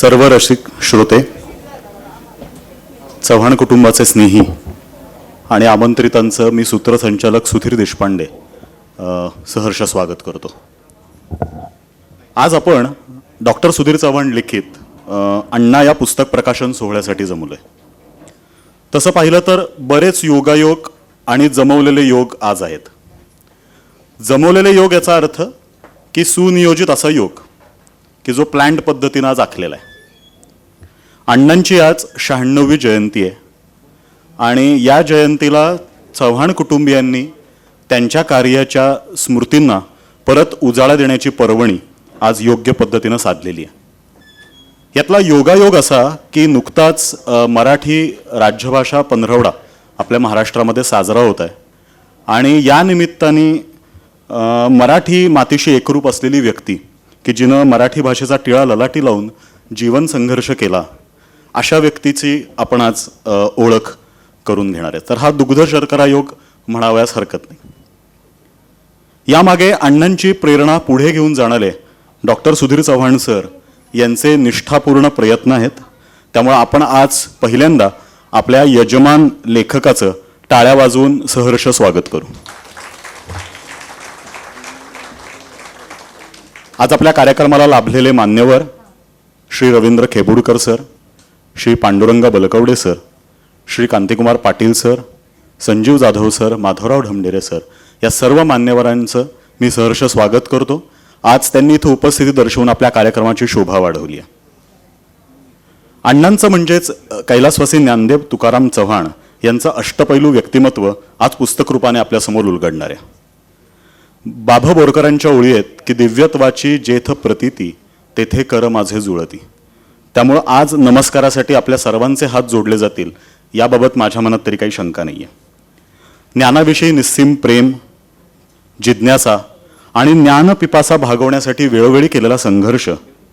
सर्व रसिक श्रोते, चव्हाण कुटुंबाचे स्नेही आणि आमंत्रितांचं मी सूत्रसंचालक सुधीर देशपांडे सहर्ष स्वागत करतो। आज आपण डॉक्टर सुधीर चव्हाण लिखित अण्णा या पुस्तक प्रकाशन सोहळ्यासाठी जमलोय। तसं पाहिलं तर बरेच योगायोग आणि जमवलेले योग आज आहेत। जमवलेले योग याचा अर्थ की सुनियोजित असा योग की जो प्लॅन्ड पद्धतीने आज आखलेला आहे। अण्णांची आज 96वी जयंती आहे आणि या जयंतीला चव्हाण कुटुंबियांनी त्यांच्या कार्याच्या स्मृतींना परत उजाळा देण्याची पर्वणी आज योग्य पद्धतीने साधलेली आहे। यातला योगायोग असा की नुकताच मराठी राज्यभाषा पंधरवडा आपल्या महाराष्ट्रामध्ये साजरा होत आहे आणि या निमित्ताने मराठी मातीशी एकरूप असलेली व्यक्ती की जिनं मराठी भाषेचा टिळा ललाटी लावून जीवन संघर्ष केला अशा व्यक्तीची आपण आज ओळख करून घेणार आहे। तर हा दुग्ध शर्करा योग म्हणावयास हरकत नाही। यामागे अण्णांची प्रेरणा पुढे घेऊन जाणारे डॉक्टर सुधीर चव्हाण सर यांचे निष्ठापूर्ण प्रयत्न आहेत। त्यामुळे आपण आज पहिल्यांदा आपल्या यजमान लेखकाचं टाळ्या वाजवून सहर्ष स्वागत करू। आज आपल्या कार्यक्रमाला लाभलेले मान्यवर Shri Ravindra Khebudkar sir, Shri Pandurang Balkawade sir, Shri Kantikumar Patil sir, Sanjeev Jadhav sir, Madhavrao Dhamdhere sir या सर्व मान्यवरांचं मी सहर्ष स्वागत करतो। आज त्यांनी इथं उपस्थिती दर्शवून आपल्या कार्यक्रमाची शोभा वाढवली आहे। अण्णांचं म्हणजेच कैलासवासी ज्ञानदेव तुकाराम चव्हाण यांचं अष्टपैलू व्यक्तिमत्व आज पुस्तक रूपाने आपल्यासमोर उलगडणार आहे। बाभा बोरकरांच्या ओळी आहेत की दिव्यत्वाची जेथ प्रतीती तेथे कर माझे जुळती। त्यामुळे आज नमस्कारासाठी आपल्या सर्वांचे हात जोडले जातील याबाबत माझ्या मनात तरी काही शंका नाही आहे। ज्ञानाविषयी निस्सीम प्रेम, जिज्ञासा आणि ज्ञानपिपासा भागवण्यासाठी वेळोवेळी केलेला संघर्ष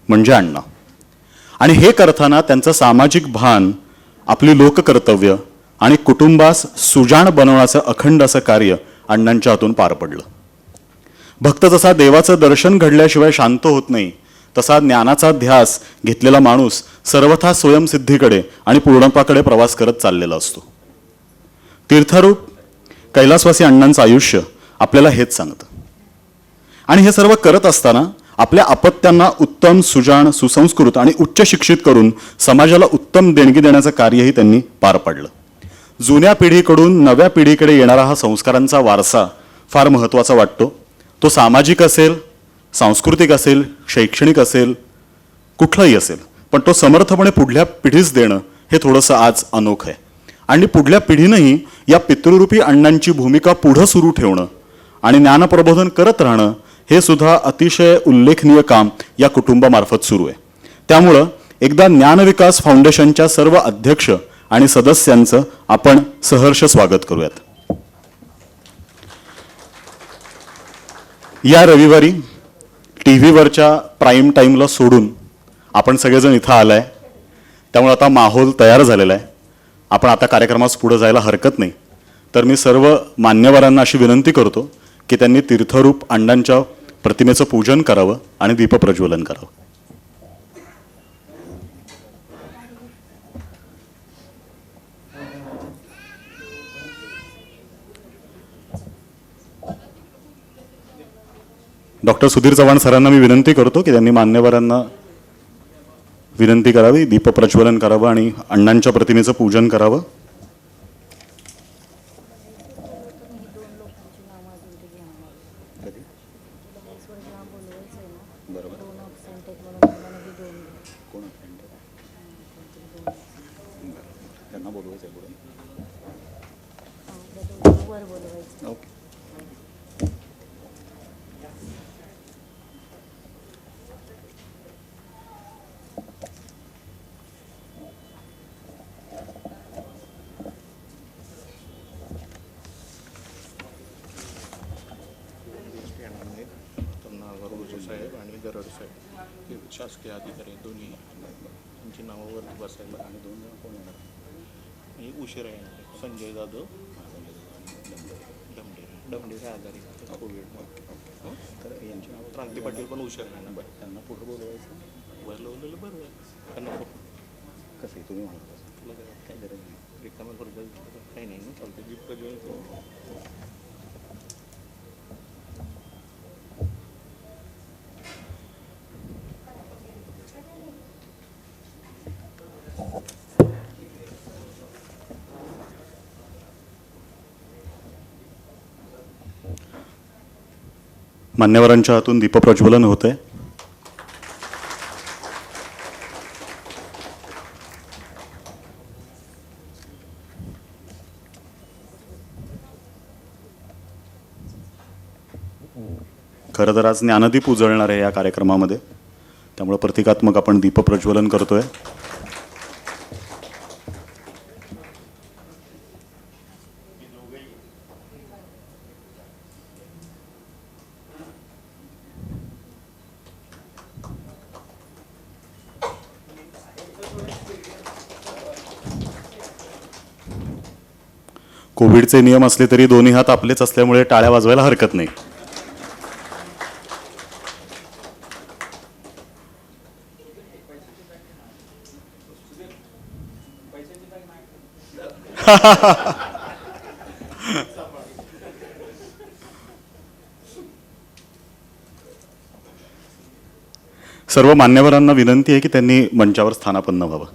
म्हणजे अण्णा आणि हे करताना त्यांचं सामाजिक भान, आपली लोककर्तव्य आणि कुटुंबास सुजाण बनवण्याचं अखंड असं कार्य अण्णांच्या हातून पार पडलं। भक्त जसा देवाचं दर्शन घडल्याशिवाय शांत होत नाही तसा ज्ञानाचा ध्यास घेतलेला माणूस सर्वथा स्वयंसिद्धीकडे आणि पूर्णत्वाकडे प्रवास करत चाललेला असतो। तीर्थरूप कैलासवासी अण्णांचं आयुष्य आपल्याला हेच सांगतं आणि हे सर्व करत असताना आपल्या अपत्यांना उत्तम, सुजाण, सुसंस्कृत आणि उच्च शिक्षित करून समाजाला उत्तम देणगी देण्याचं कार्यही त्यांनी पार पाडलं। जुन्या पिढीकडून नव्या पिढीकडे येणारा हा संस्कारांचा वारसा फार महत्त्वाचा वाटतो। तो सामाजिक असेल, सांस्कृतिक असेल, शैक्षणिक असेल, कुठलाही असेल, पण तो समर्थपणे पुढल्या पिढीस देणं हे थोडंसं आज अनोखं आहे आणि पुढल्या पिढीनंही या पितृरूपी अण्णांची भूमिका पुढे सुरू ठेवणं आणि ज्ञानप्रबोधन करत राहणं हे सुद्धा अतिशय उल्लेखनीय काम या कुटुंबामार्फत सुरू आहे। त्यामुळं एकदा ज्ञानविकास फाउंडेशनच्या सर्व अध्यक्ष आणि सदस्यांचं आपण सहर्ष स्वागत करूयात। या रविवारी टीव्हीवरच्या प्राईम टाईमला सोडून आपण सगळेजण इथं आलाय, त्यामुळे आता माहोल तयार झालेला आहे। आपण आता कार्यक्रमास पुढे जायला हरकत नाही। तर मी सर्व मान्यवरांना अशी विनंती करतो की त्यांनी तीर्थरूप अण्णांच्या प्रतिमेचं पूजन करावं आणि दीपप्रज्वलन करावं। डॉक्टर सुधीर चव्हाण सरांना मी विनंती करतो की त्यांनी मान्यवरांना विनंती करावी, दीपप्रज्वलन करावं आणि अण्णांच्या प्रतिमेचं पूजन करावं। साहेब आणि गरड साहेब हे शासकीय अधिकारी दोन्ही त्यांची नावावरती बसायला आणि 2 जण कोण येणार उशिरा येणार संजय जाधव ढमढेरे आजारी कोविड तर यांची नाव क्रांती पाटील पण उशिरा येणार त्यांना पुढे बोलवायचं वर लावलेलं बरं आहे. कारण कसं आहे तुम्ही म्हणता तसं. तुला काय गरज नाही, रिकाम्या खुर्च्या काही नाही ना, चालतं दीप प्रज्वलन करू. मान्यवरांच्या हातून दीपप्रज्वलन होते. खरं तर आज ज्ञानदीप उजळणार आहे या कार्यक्रमामध्ये, त्यामुळे प्रतिकात्मक आपण दीपप्रज्वलन करतोय. कोविडचे नियम असले तरी दोन्ही हात आपलेच असल्यामुळे टाळ्या वाजवायला हरकत नाही. सर्व मान्यवरांना विनंती आहे की त्यांनी मंचावर स्थानापन्न व्हावं.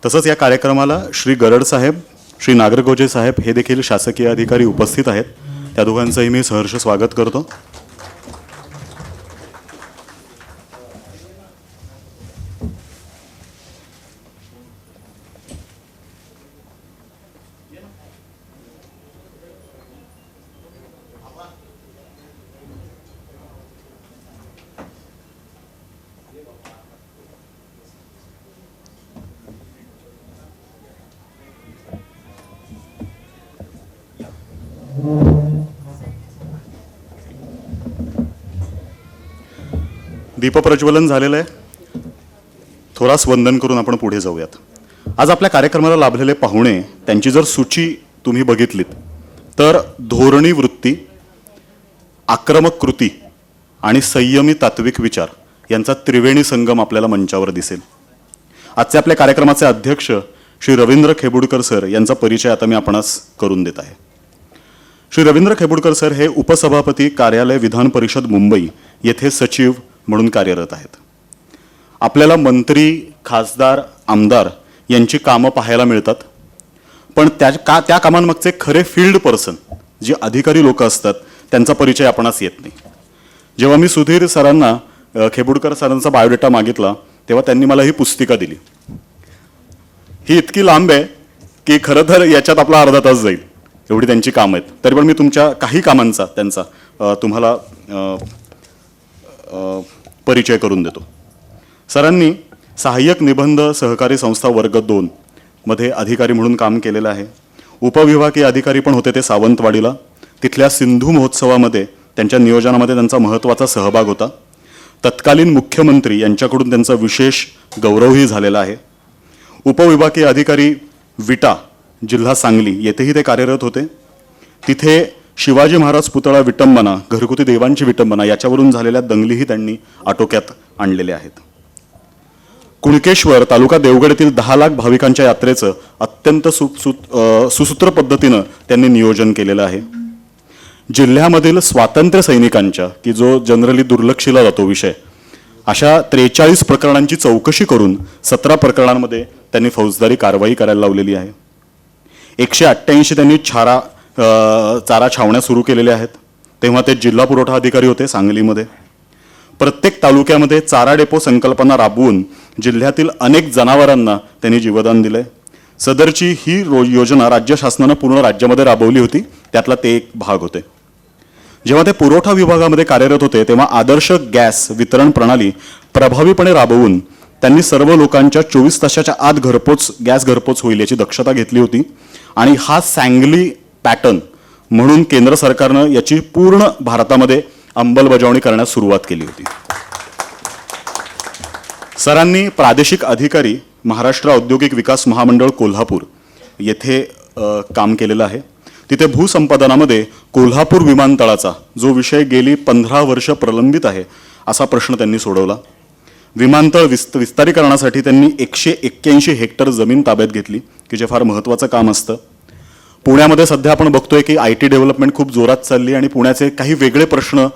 तसंच या कार्यक्रमाला श्री गरड साहेब, श्री नागरगोजे साहेब हे देखील शासकीय अधिकारी उपस्थित आहेत. त्या दोघांचंही मी सहर्ष स्वागत करतो. दीपप्रज्वलन झालेलं आहे. थोरास वंदन करून आपण पुढे जाऊयात. आज आपल्या कार्यक्रमाला लाभलेले पाहुणे, त्यांची जर सूची तुम्ही बघितलीत तर धोरणी वृत्ती, आक्रमक कृती आणि संयमी तात्विक विचार यांचा त्रिवेणी संगम आपल्याला मंचावर दिसेल. आजचे आपल्या कार्यक्रमाचे अध्यक्ष श्री रवींद्र खेबुडकर सर यांचा परिचय आता मी आपणास करून देत आहे. श्री रवींद्र खेबुडकर सर हे उपसभापती कार्यालय विधान परिषद मुंबई येथे सचिव म्हणून कार्यरत आहेत. आपल्याला मंत्री, खासदार, आमदार यांची कामं पाहायला मिळतात, पण त्या कामांमागचे खरे फील्ड पर्सन जे अधिकारी लोक असतात त्यांचा परिचय आपणास येत नाही. जेव्हा मी सुधीर सरांना खेबुडकर सरांचा बायोडेटा मागितला तेव्हा त्यांनी मला ही पुस्तिका दिली. ही इतकी लांब आहे की खरं तर याच्यात आपला अर्धा तास जाईल, एवढी त्यांची कामं आहेत. तरी पण मी तुमच्या काही कामांचा त्यांचा तुम्हाला परिचय करून देतो. सरांनी सहाय्यक निबंध सहकारी संस्था वर्ग 2 मध्ये अधिकारी म्हणून काम केलेलं आहे. उपविभागीय अधिकारी पण होते ते सावंतवाडीला. तिथल्या सिंधू महोत्सवामध्ये त्यांच्या नियोजनामध्ये त्यांचा महत्त्वाचा सहभाग होता. तत्कालीन मुख्यमंत्री यांच्याकडून त्यांचा विशेष गौरवही झालेला आहे. उपविभागीय अधिकारी विटा, जिल्हा सांगली येथेही ते कार्यरत होते. तिथे शिवाजी महाराज पुतळा विटंबना, घरगुती देवांची विटंबना याच्यावरून झालेल्या दंगलीही त्यांनी आटोक्यात आणलेल्या आहेत. कुणकेश्वर तालुका देवगड येथील 10 लाख भाविकांच्या यात्रेचं अत्यंत सुसूत्र पद्धतीनं त्यांनी नियोजन केलेलं आहे. जिल्ह्यामधील स्वातंत्र्य सैनिकांच्या, की जो जनरली दुर्लक्षिला जातो विषय, अशा 43 प्रकरणांची चौकशी करून 17 प्रकरणांमध्ये त्यांनी फौजदारी कारवाई करायला लावलेली आहे. 188 त्यांनी चारा छावण्या सुरू केलेल्या आहेत. तेव्हा ते जिल्हा पुरवठा अधिकारी होते सांगलीमध्ये. प्रत्येक तालुक्यामध्ये चारा डेपो संकल्पना राबवून जिल्ह्यातील अनेक जनावरांना त्यांनी जीवदान दिलंय. सदरची ही योजना राज्य शासनानं पूर्ण राज्यामध्ये राबवली होती, त्यातला ते एक भाग होते. जेव्हा ते पुरवठा विभागामध्ये कार्यरत होते तेव्हा आदर्श गॅस वितरण प्रणाली प्रभावीपणे राबवून त्यांनी सर्व लोकांच्या 24 तासाच्या आत गॅस घरपोच होईल याची दक्षता घेतली होती. आणि हा सांगली पॅटर्न म्हणून केंद्र सरकारनं याची पूर्ण भारतामध्ये अंमलबजावणी करण्यास सुरुवात केली होती. सरांनी प्रादेशिक अधिकारी महाराष्ट्र औद्योगिक विकास महामंडळ कोल्हापूर येथे काम केलेलं आहे. तिथे भूसंपादनामध्ये कोल्हापूर विमानतळाचा जो विषय गेली 15 वर्ष प्रलंबित आहे असा प्रश्न त्यांनी सोडवला. विमानतळ विस्तारीकरणासाठी त्यांनी 181 हेक्टर जमीन ताब्यात घेतली, की जे फार महत्त्वाचं काम असतं. पुण्यामध्ये सध्या आपण बघतोय की IT डेव्हलपमेंट खूप जोरात चालली आणि पुण्याचे काही वेगळे प्रश्न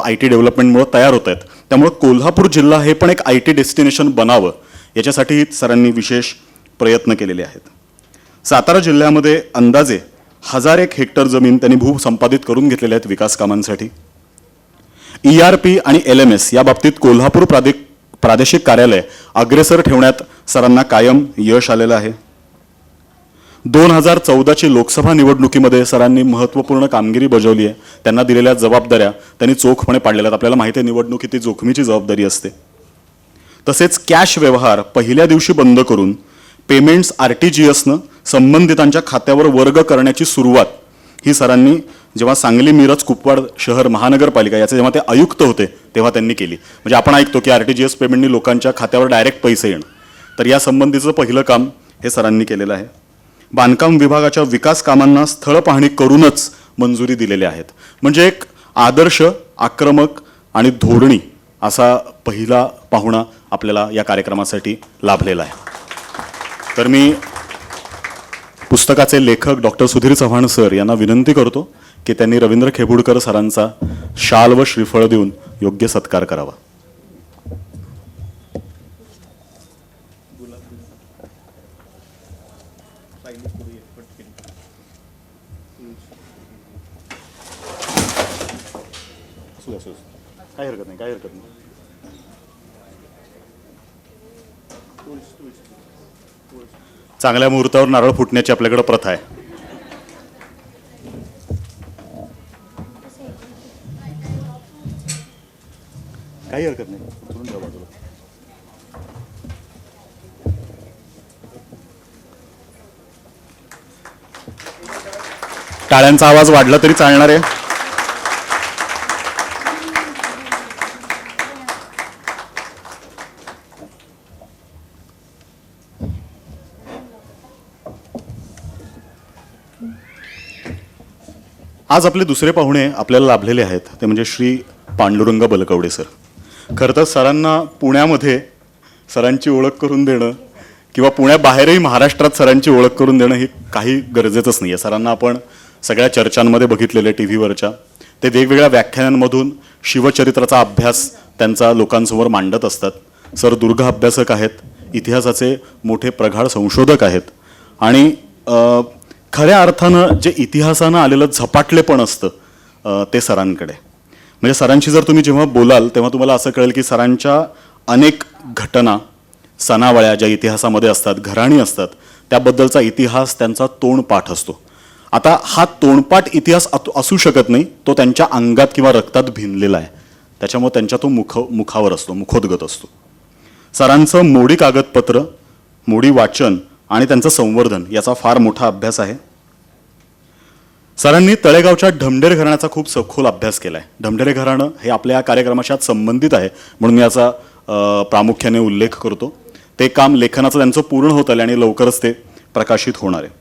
IT डेव्हलपमेंटमुळे तयार होत आहेत. त्यामुळे कोल्हापूर जिल्हा हे पण एक IT डेस्टिनेशन बनावं याच्यासाठी सरांनी विशेष प्रयत्न केलेले आहेत. सातारा जिल्ह्यामध्ये अंदाजे 1001 हेक्टर जमीन त्यांनी भूसंपादित करून घेतलेल्या आहेत विकास कामांसाठी. ERP आणि LMS या बाबतीत कोल्हापूर प्रादेशिक कार्यालय अग्रेसर ठेवण्यात सरांना कायम यश आलेलं आहे. 2014ची लोकसभा निवडणुकीमध्ये सरांनी महत्त्वपूर्ण कामगिरी बजावली आहे. त्यांना दिलेल्या जबाबदाऱ्या त्यांनी चोखपणे पाडलेल्या आहेत. आपल्याला माहिती आहे निवडणूक ही जोखमीची जबाबदारी असते. तसेच कॅश व्यवहार पहिल्या दिवशी बंद करून पेमेंट्स RTGSनं संबंधितांच्या खात्यावर वर्ग करण्याची सुरुवात ही सरांनी जेव्हा सांगली मिरज कुपवाड शहर महानगरपालिका याचे जेव्हा ते आयुक्त होते तेव्हा त्यांनी केली. म्हणजे आपण ऐकतो की RTGS पेमेंटनी लोकांच्या खात्यावर डायरेक्ट पैसे येणं, तर या संबंधीचं पहिलं काम हे सरांनी केलेलं आहे. बांधकाम विभागाच्या विकास कामांना स्थळ पाहणी करूनच मंजुरी दिलेल्या आहेत. म्हणजे एक आदर्श, आक्रमक आणि धोरणी असा पहिला पाहुणा आपल्याला या कार्यक्रमासाठी लाभलेला आहे. तर मी पुस्तकाचे लेखक डॉक्टर सुधीर चव्हाण सर यांना विनंती करतो की त्यांनी रवींद्र खेबुडकर सरांचा शाल व श्रीफळ देऊन योग्य सत्कार करावा. काही हरकत नाही. चांगल्या मुहूर्तावर नारळ फुटण्याची आपल्याकडे प्रथा आहे. काही हरकत नाही. उचलून ठेवा बाजूला. टाळ्यांचा आवाज वाढला तरी चालणार आहे. आज आपले दुसरे पाहुणे आपल्याला लाभलेले आहेत ते म्हणजे श्री पांडुरंग बलकवडे सर. खरं तर सरांना पुण्यामध्ये सरांची ओळख करून देणं किंवा पुण्याबाहेरही महाराष्ट्रात सरांची ओळख करून देणं हे काही गरजेचंच नाही आहे. सरांना आपण सगळ्या चर्चांमध्ये बघितलेले TV वरच्या, ते वेगवेगळ्या व्याख्यानांमधून शिवचरित्राचा अभ्यास त्यांचा लोकांसमोर मांडत असतात. सर दीर्घ अभ्यासक आहेत, इतिहासाचे मोठे प्रगाढ संशोधक आहेत आणि खऱ्या अर्थानं जे इतिहासानं आलेलं झपाटलेपण असतं ते सरांकडे. म्हणजे सरांशी जर तुम्ही जेव्हा बोलाल तेव्हा तुम्हाला असं कळेल की सरांच्या अनेक घटना, सणावळ्या ज्या इतिहासामध्ये असतात, घराणी असतात, त्याबद्दलचा इतिहास त्यांचा तोंडपाठ असतो. आता हा तोंडपाठ इतिहास असू शकत नाही, तो त्यांच्या अंगात किंवा रक्तात भिनलेला आहे. त्याच्यामुळे त्यांच्या तो मुखावर असतो, मुखोद्गत असतो. सरांचं मोडी कागदपत्र, मोडी वाचन आणि त्यांचं संवर्धन याचा फार मोठा अभ्यास आहे. सरांनी तळेगावच्या ढमढेरे घराण्याचा खूप सखोल अभ्यास केला आहे. ढमढेरे घराणं हे आपल्या या कार्यक्रमाशी संबंधित आहे म्हणून मी याचा प्रामुख्याने उल्लेख करतो. ते काम लेखनाचं त्यांचं पूर्ण होत आलं आणि लवकरच ते प्रकाशित होणार आहे.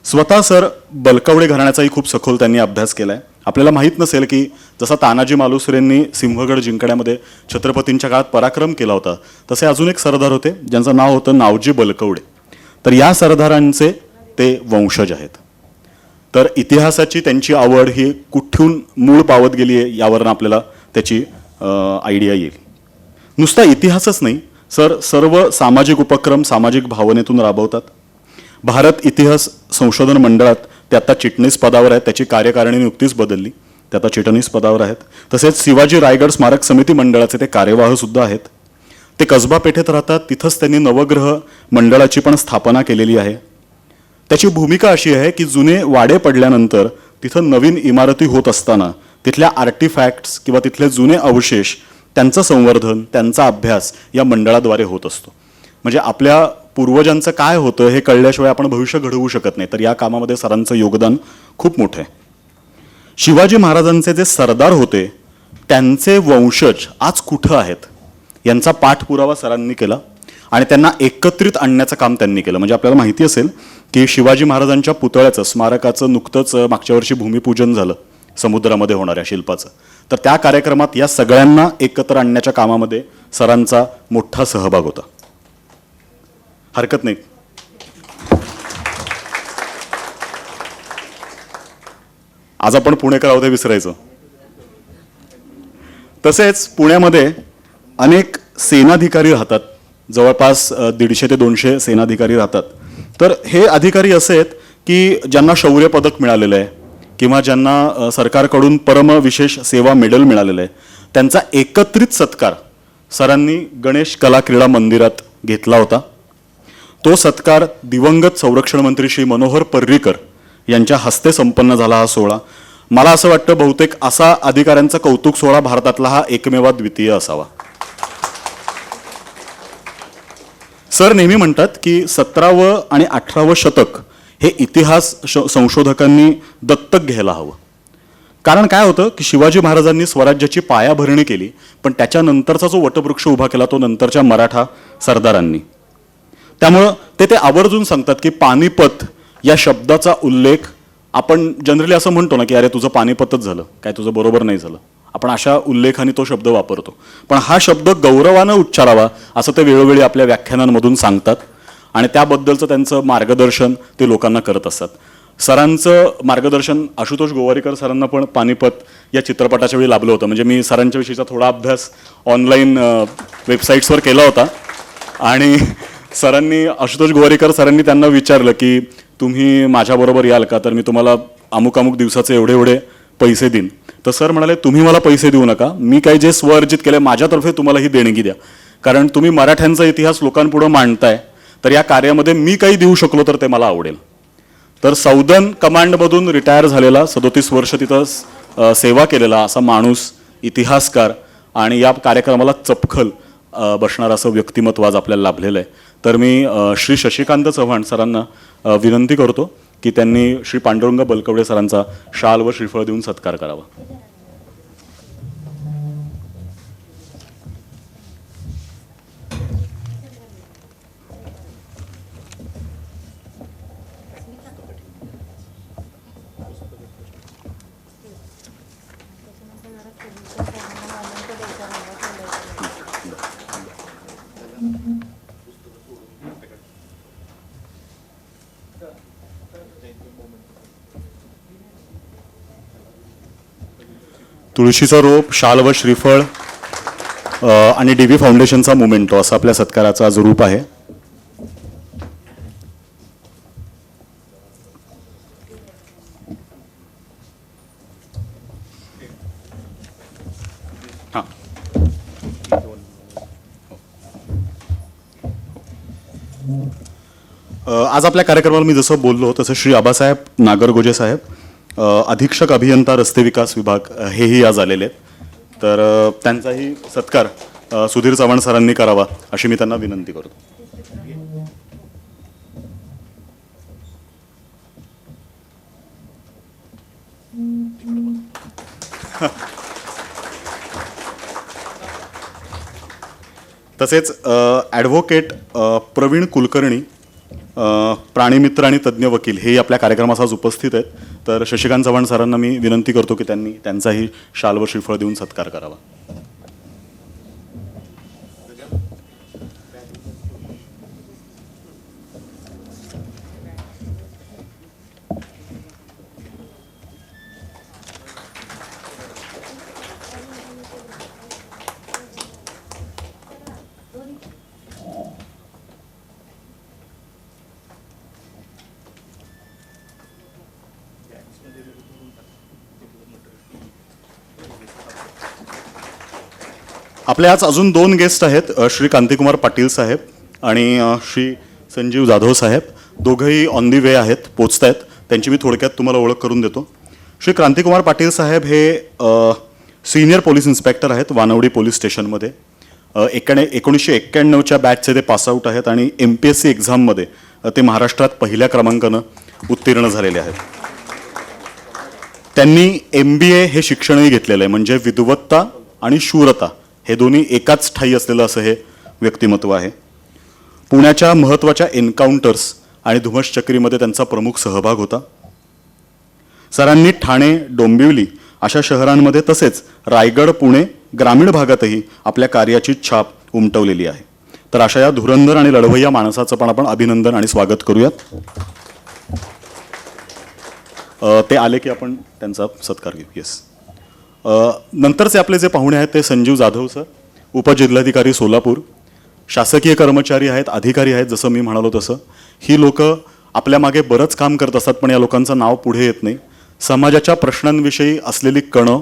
स्वतः सर बलकवडे घराण्याचाही खूप सखोल त्यांनी अभ्यास केला आहे. आपल्याला माहीत नसेल की जसा तानाजी मालुसरेंनी सिंहगड जिंकण्यामध्ये छत्रपतींच्या काळात पराक्रम केला होता, तसे अजून एक सरदार होते ज्यांचं नाव होतं नावजी बलकवडे. तर या सरदारांचे ते वंशज आहेत. तर इतिहासाची त्यांची आवड ही कुठून मूळ पावत गेली आहे यावरून आपल्याला त्याची आयडिया येईल. नुसता इतिहासच नाही, सर सर्व सामाजिक उपक्रम सामाजिक भावनेतून राबवतात. भारत इतिहास संशोधन मंडळात ते आता चिटणीस पदावर आहेत. त्याची कार्यकारिणी नुकतीच बदलली, ते आता चिटणीस पदावर आहेत. तसेच शिवाजी रायगड स्मारक समिती मंडळाचे ते कार्यवाह सुद्धा आहेत. ते कसबा पेठेत राहतात, तिथंच त्यांनी नवग्रह मंडळाची पण स्थापना केलेली आहे. त्याची भूमिका अशी आहे की जुने वाडे पडल्यानंतर तिथं नवीन इमारती होत असताना तिथल्या आर्टिफॅक्ट्स किंवा तिथले जुने अवशेष त्यांचं संवर्धन, त्यांचा अभ्यास या मंडळाद्वारे होत असतो. म्हणजे आपल्या पूर्वजांचं काय होतं हे कळल्याशिवाय आपण भविष्य घडवू शकत नाही. तर या कामामध्ये सरांचं योगदान खूप मोठं आहे. शिवाजी महाराजांचे जे सरदार होते त्यांचे वंशज आज कुठं आहेत यांचा पाठपुरावा सरांनी केला आणि त्यांना एकत्रित आणण्याचं काम त्यांनी केलं. म्हणजे आपल्याला माहिती असेल की शिवाजी महाराजांच्या पुतळ्याचं स्मारकाचं नुकतंच मागच्या वर्षी भूमिपूजन झालं समुद्रामध्ये होणाऱ्या शिल्पाचं. तर त्या कार्यक्रमात या सगळ्यांना एकत्र आणण्याच्या कामामध्ये सरांचा मोठा सहभाग होता. हरकत नाही. आज आपण पुणेकर आहोत हे विसरायचं. तसेच पुण्यामध्ये अनेक सेनाधिकारी राहतात, जवळपास 150 ते 200 सेनाधिकारी राहतात. तर हे अधिकारी असे आहेत की ज्यांना शौर्य पदक मिळालेलं आहे किंवा ज्यांना सरकारकडून परम विशेष सेवा मेडल मिळालेलं आहे. त्यांचा एकत्रित सत्कार सरांनी गणेश कला क्रीडा मंदिरात घेतला होता. तो सत्कार दिवंगत संरक्षण मंत्री श्री मनोहर पर्रीकर यांच्या हस्ते संपन्न झाला हा सोहळा. मला असं वाटतं बहुतेक असा अधिकाऱ्यांचा कौतुक सोहळा भारतातला हा एकमेवा द्वितीय असावा. सर नेहमी म्हणतात की 17वं आणि 18वं शतक हे इतिहास संशोधकांनी दत्तक घ्यायला हवं. कारण काय होतं की शिवाजी महाराजांनी स्वराज्याची पायाभरणी केली, पण त्याच्यानंतरचा जो वटवृक्ष उभा केला तो नंतरच्या मराठा सरदारांनी. त्यामुळं ते आवर्जून सांगतात की पानिपत या शब्दाचा उल्लेख आपण जनरली असं म्हणतो ना की अरे तुझं पानिपतच झालं, काय तुझं बरोबर नाही झालं. आपण अशा उल्लेखाने तो शब्द वापरतो, पण हा शब्द गौरवानं उच्चारावा असं ते वेळोवेळी आपल्या व्याख्यानांमधून सांगतात आणि त्याबद्दलचं त्यांचं मार्गदर्शन ते लोकांना करत असतात. सरांचं मार्गदर्शन आशुतोष गोवारीकर सरांना पण पानिपत या चित्रपटाच्या वेळी लाभलं होतं. म्हणजे मी सरांच्या विषयीचा थोडा अभ्यास ऑनलाईन वेबसाईट्सवर केला होता आणि सरांनी आशुतोष गोवारीकर सरांनी त्यांना विचारलं की तुम्ही माझ्याबरोबर याल का, तर मी तुम्हाला अमुक अमुक दिवसाचे एवढे एवढे पैसे देईन. तर सर म्हणाले तुम्ही मला पैसे देऊ नका, मी काही जे स्वअर्जित केले माझ्यातर्फे तुम्हाला ही देणगी द्या, कारण तुम्ही मराठ्यांचा इतिहास लोकांपुढे मांडताय, तर या कार्यामध्ये मी काही देऊ शकलो तर ते मला आवडेल. तर सौदर्न कमांडमधून रिटायर झालेला 37 वर्ष तिथं सेवा केलेला असा माणूस, इतिहासकार आणि या कार्यक्रमाला चपखल बसणार असं व्यक्तिमत्व आज आपल्याला लाभलेलं आहे. तर मी श्री शशिकांत चव्हाण सरांना विनंती करतो की त्यांनी श्री पांडुरंग बलकवडे सरांचा शाल व श्रीफळ देऊन सत्कार करावा. तुळशीचं रोप, शाल व श्रीफळ आणि DV फाउंडेशनचा मोमेंटो असं आपल्या सत्काराचा आज रूप आहे. आज आपल्या कार्यक्रमाला मी जसं बोललो तसं श्री आबासाहेब नागरगोजे साहेब, अधीक्षक अभियंता रस्ते विकास विभाग, हेही आज आलेले आहेत. तर त्यांचाही सत्कार सुधीर चव्हाण सरांनी करावा अशी मी त्यांना विनंती करतो. तसेच ॲडव्होकेट प्रवीण कुलकर्णी, प्राणीमित्र आणि तज्ज्ञ वकील, हे आपल्या कार्यक्रमास आज उपस्थित आहेत. तर शशिकांत चव्हाण सरांना मी विनंती करतो की त्यांनी त्यांचाही शाल व श्रीफळ देऊन सत्कार करावा. आपल्या आज अजून 2 गेस्ट आहेत, श्री कांतिकुमार पाटील साहेब आणि श्री संजीव जाधव साहेब. दोघंही ऑन दी वे आहेत, पोचत आहेत. त्यांची मी थोडक्यात तुम्हाला ओळख करून देतो. श्री क्रांतिकुमार पाटील साहेब हे सिनियर पोलीस इन्स्पेक्टर आहेत वानवडी पोलीस स्टेशनमध्ये. 1991च्या बॅचचे ते पासआउट आहेत आणि MPSC एक्झाममध्ये ते महाराष्ट्रात पहिल्या क्रमांकानं उत्तीर्ण झालेले आहेत. त्यांनी MBA हे शिक्षणही घेतलेलं आहे, म्हणजे विद्वत्ता आणि शूरता हे दोन्ही एकाच ठाई असलेलं असं हे व्यक्तिमत्व आहे. पुण्याच्या महत्त्वाच्या एन्काउंटर्स आणि धुमश्चक्रीमध्ये त्यांचा प्रमुख सहभाग होता. सरांनी ठाणे, डोंबिवली अशा शहरांमध्ये तसेच रायगड, पुणे ग्रामीण भागातही आपल्या कार्याची छाप उमटवलेली आहे. तर अशा या धुरंधर आणि लढवय्या माणसाचं पण आपण अभिनंदन आणि स्वागत करूयात. ते आले की आपण त्यांचा सत्कार घेऊ. येस. नंतरचे आपले जे पाहुणे आहेत ते संजीव जाधव सर, उपजिल्हाधिकारी सोलापूर. शासकीय कर्मचारी आहेत, अधिकारी आहेत, जसं मी म्हणालो तसं. ही लोक आपल्या मागे बरंच काम करत असतात, पण या लोकांचं नाव पुढे येत नाही. समाजाच्या प्रश्नांविषयी असलेली कणं,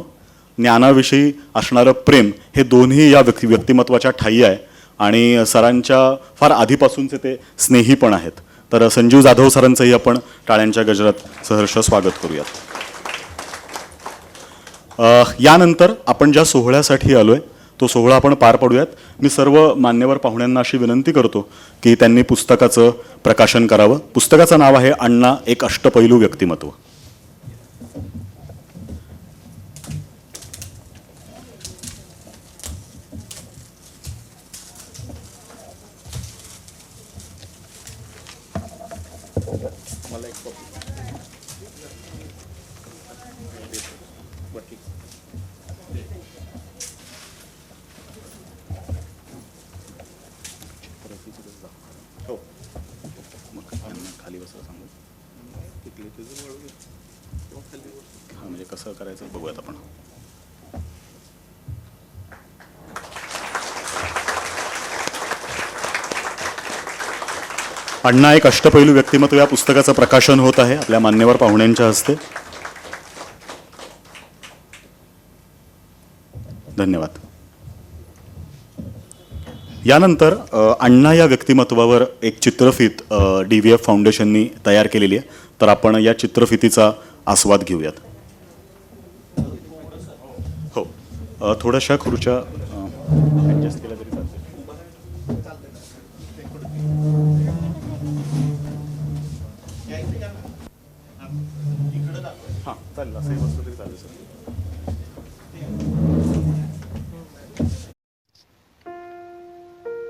ज्ञानाविषयी असणारं प्रेम हे दोन्ही या व्यक्तिमत्वाच्या ठाई आहे आणि सरांच्या फार आधीपासूनचे ते स्नेही पण आहेत. तर संजीव जाधव सरांचंही आपण टाळ्यांच्या गजरात सहर्ष स्वागत करूयात. यानंतर आपण ज्या सोहळ्यासाठी आलोय तो सोहळा आपण पार पाडूयात. मी सर्व मान्यवर पाहुण्यांना अशी विनंती करतो की त्यांनी पुस्तकाचं प्रकाशन करावं. पुस्तकाचं नाव आहे अण्णा एक अष्टपैलू व्यक्तिमत्व. मला एक कॉपी बाकी हो मग खाली बसायला सांगू तिथले तुझं वळू घे किंवा खाली हां म्हणजे कसं करायचं बघूयात आपण. अण्णा एक अष्टपैलू व्यक्तिमत्व या पुस्तकाचं प्रकाशन होत आहे आपल्या मान्यवर पाहुण्यांच्या हस्ते. धन्यवाद. यानंतर अण्णा या व्यक्तिमत्वावर एक चित्रफित DVF फाउंडेशननी तयार केलेली आहे. तर आपण या चित्रफितीचा आस्वाद घेऊयात. हो, थोड्याशा खुर्च्या ॲडजस्ट केल्या तरी चालते. हां चालेल, असंही बसलं तरी चालेल सर.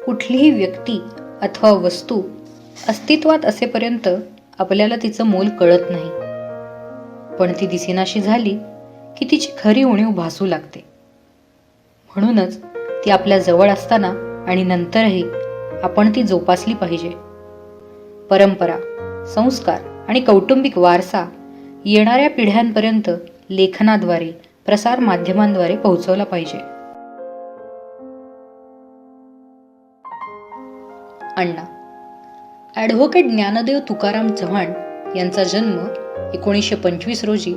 कुठलीही व्यक्ती अथवा वस्तू अस्तित्वात असेपर्यंत आपल्याला तिचं मोल कळत नाही, पण ती दिसेनाशी झाली की तिची खरी उणीव भासू लागते. म्हणूनच ती आपल्या जवळ असताना आणि नंतरही आपण ती जोपासली पाहिजे. परंपरा, संस्कार आणि कौटुंबिक वारसा येणाऱ्या पिढ्यांपर्यंत लेखनाद्वारे, प्रसार माध्यमांद्वारे पोहोचवला पाहिजे. अण्णा. ॲडव्होकेट ज्ञानदेव तुकाराम चव्हाण यांचा जन्म 1925 रोजी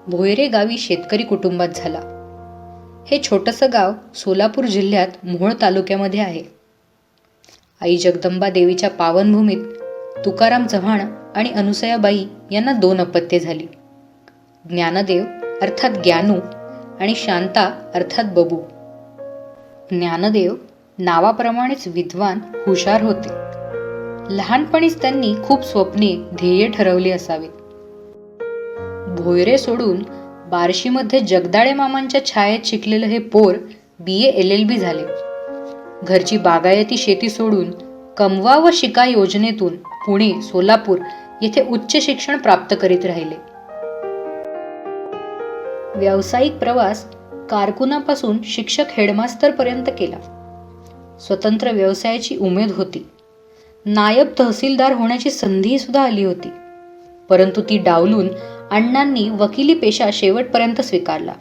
भोयरे गावी शेतकरी कुटुंबात झाला. हे छोटंसं गाव सोलापूर जिल्ह्यात मोहोळ तालुक्यामध्ये आहे. आई जगदंबा देवीच्या पावनभूमीत तुकाराम चव्हाण आणि अनुसयाबाई यांना 2 अपत्ये झाली. ज्ञानदेव अर्थात ज्ञानू आणि शांता अर्थात बबू. ज्ञानदेव नावाप्रमाणेच विद्वान, हुशार होते. लहानपणीच त्यांनी खूप स्वप्ने, ध्येय ठरवली असावीत. भोयरे सोडून बार्शीमध्ये जगदाळे मामांच्या छायेत शिकलेलं हे पोर BA LLB झाले. घरची बागायती शेती सोडून कमवा व शिका योजनेतून पुणे, सोलापूर येथे उच्च शिक्षण प्राप्त करीत राहिले. व्यावसायिक प्रवास कारकुनापासून शिक्षक हेडमास्तर पर्यंत केला. स्वतंत्र व्यवसायाची उमेद होती. नायब तहसीलदार होण्याची संधी सुद्धा आली होती, परंतु ती डावलून अण्णांनी वकिली पेशा शेवटपर्यंत स्वीकारला.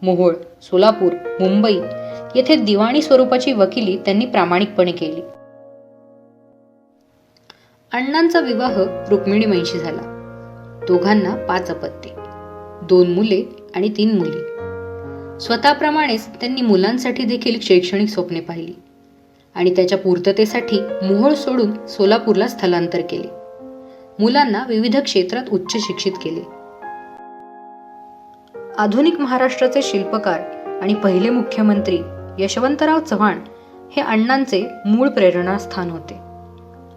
मोहोळ, सोलापूर, मुंबई येथे दिवाणी स्वरूपाची वकिली त्यांनी प्रामाणिकपणे केली. अण्णांचा विवाह रुक्मिणीबाईंशी झाला. दोघांना 5 अपत्ये, 2 मुले आणि 3 मुली. स्वतःप्रमाणेच त्यांनी मुलांसाठी देखील शैक्षणिक स्वप्ने पाहिली आणि त्याच्या पूर्ततेसाठी मोहोळ सोडून सोलापूरला स्थलांतर केले. मुलांना विविध क्षेत्रात उच्च शिक्षित केले. आधुनिक महाराष्ट्राचे शिल्पकार आणि पहिले मुख्यमंत्री यशवंतराव चव्हाण हे अण्णांचे मूळ प्रेरणास्थान होते.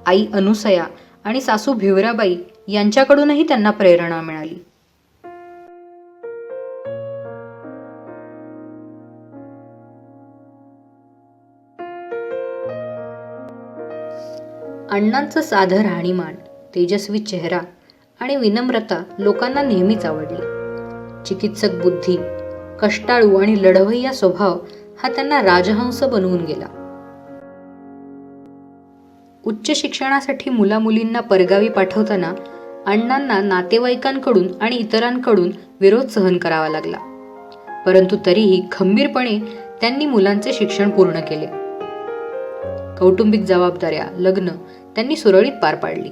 आई अनुसया आणि सासू भिवराबाई यांच्याकडूनही त्यांना प्रेरणा मिळाली. अण्णांचं साधं राहणीमान, तेजस्वी चेहरा आणि विनम्रता लोकांना नेहमीच आवडली. चिकित्सक बुद्धी, कष्टाळू आणि लढवय्या स्वभाव हा त्यांना राजहंस बनवून गेला. उच्च शिक्षणासाठी मुलामुलींना परगावी पाठवताना अण्णांना नातेवाईकांकडून आणि इतरांकडून विरोध सहन करावा लागला, परंतु तरीही खंबीरपणे त्यांनी मुलांचे शिक्षण पूर्ण केले. कौटुंबिक जबाबदाऱ्या, लग्न त्यांनी सुरळीत पार पाडली.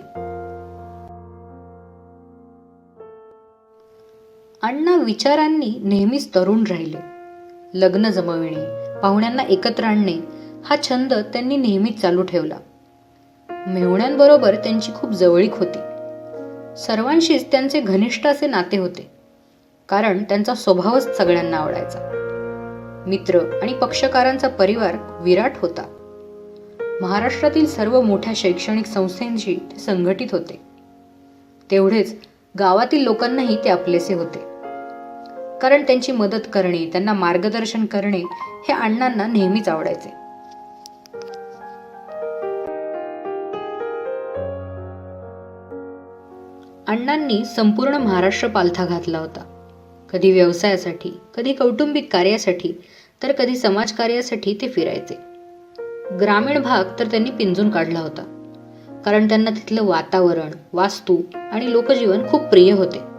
अण्णा विचारांनी नेहमीच तरुण राहिले. लग्न जमविणे, पाहुण्यांना एकत्र आणणे हा छंद त्यांनी नेहमीच चालू ठेवला. मेहुण्यांबरोबर त्यांची खूप जवळीक होती. सर्वांशीच त्यांचे घनिष्ठ असे नाते होते, कारण त्यांचा स्वभावच सगळ्यांना आवडायचा. मित्र आणि पक्षकारांचा परिवार विराट होता. महाराष्ट्रातील सर्व मोठ्या शैक्षणिक संस्थांशी ते संघटित होते. तेवढेच गावातील लोकांनाही ते आपलेसे होते, कारण त्यांची मदत करणे, त्यांना मार्गदर्शन करणे हे अण्णांना नेहमीच आवडायचे. अण्णांनी संपूर्ण महाराष्ट्र पालथा घातला होता. कधी व्यवसायासाठी, कधी कौटुंबिक कार्यासाठी, तर कधी समाजकार्यासाठी ते फिरायचे. ग्रामीण भाग तर त्यांनी पिंजून काढला होता, कारण त्यांना तिथलं वातावरण, वास्तू आणि लोकजीवन खूप प्रिय होते.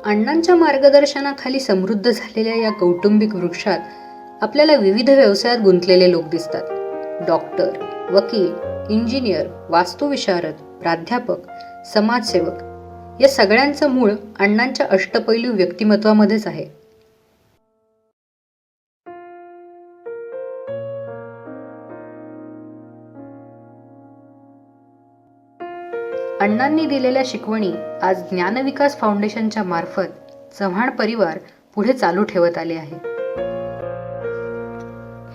अण्णांच्या मार्गदर्शनाखाली समृद्ध झालेल्या या कौटुंबिक वृक्षात आपल्याला विविध व्यवसायात गुंतलेले लोक दिसतात. डॉक्टर, वकील, इंजिनियर, वास्तुविशारद, प्राध्यापक, समाजसेवक या सगळ्यांचं मूळ अण्णांच्या अष्टपैलू व्यक्तिमत्वामध्येच आहे. अण्णांनी दिलेल्या शिकवणी आज ज्ञानविकास फाउंडेशनच्या मार्फत चव्हाण परिवार पुढे चालू ठेवत आले आहे.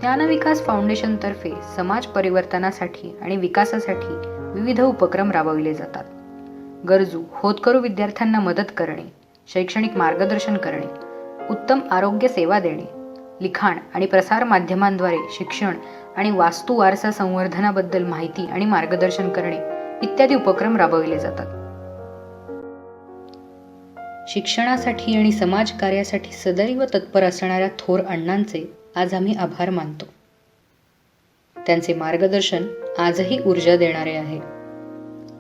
ज्ञानविकास फाउंडेशन तर्फे समाज परिवर्तनासाठी आणि विकासासाठी विविध उपक्रम राबविले जातात. गरजू होतकरू विद्यार्थ्यांना मदत करणे, शैक्षणिक मार्गदर्शन करणे, उत्तम आरोग्य सेवा देणे, लिखाण आणि प्रसार माध्यमांद्वारे शिक्षण आणि वास्तू वारसा संवर्धनाबद्दल माहिती आणि मार्गदर्शन करणे इत्यादी उपक्रम राबविले जातात. शिक्षणासाठी आणि समाजकार्यासाठी सदैव तत्पर असणाऱ्या थोर अण्णांचे आज आम्ही आभार मानतो. त्यांचे मार्गदर्शन आजही ऊर्जा देणारे आहे.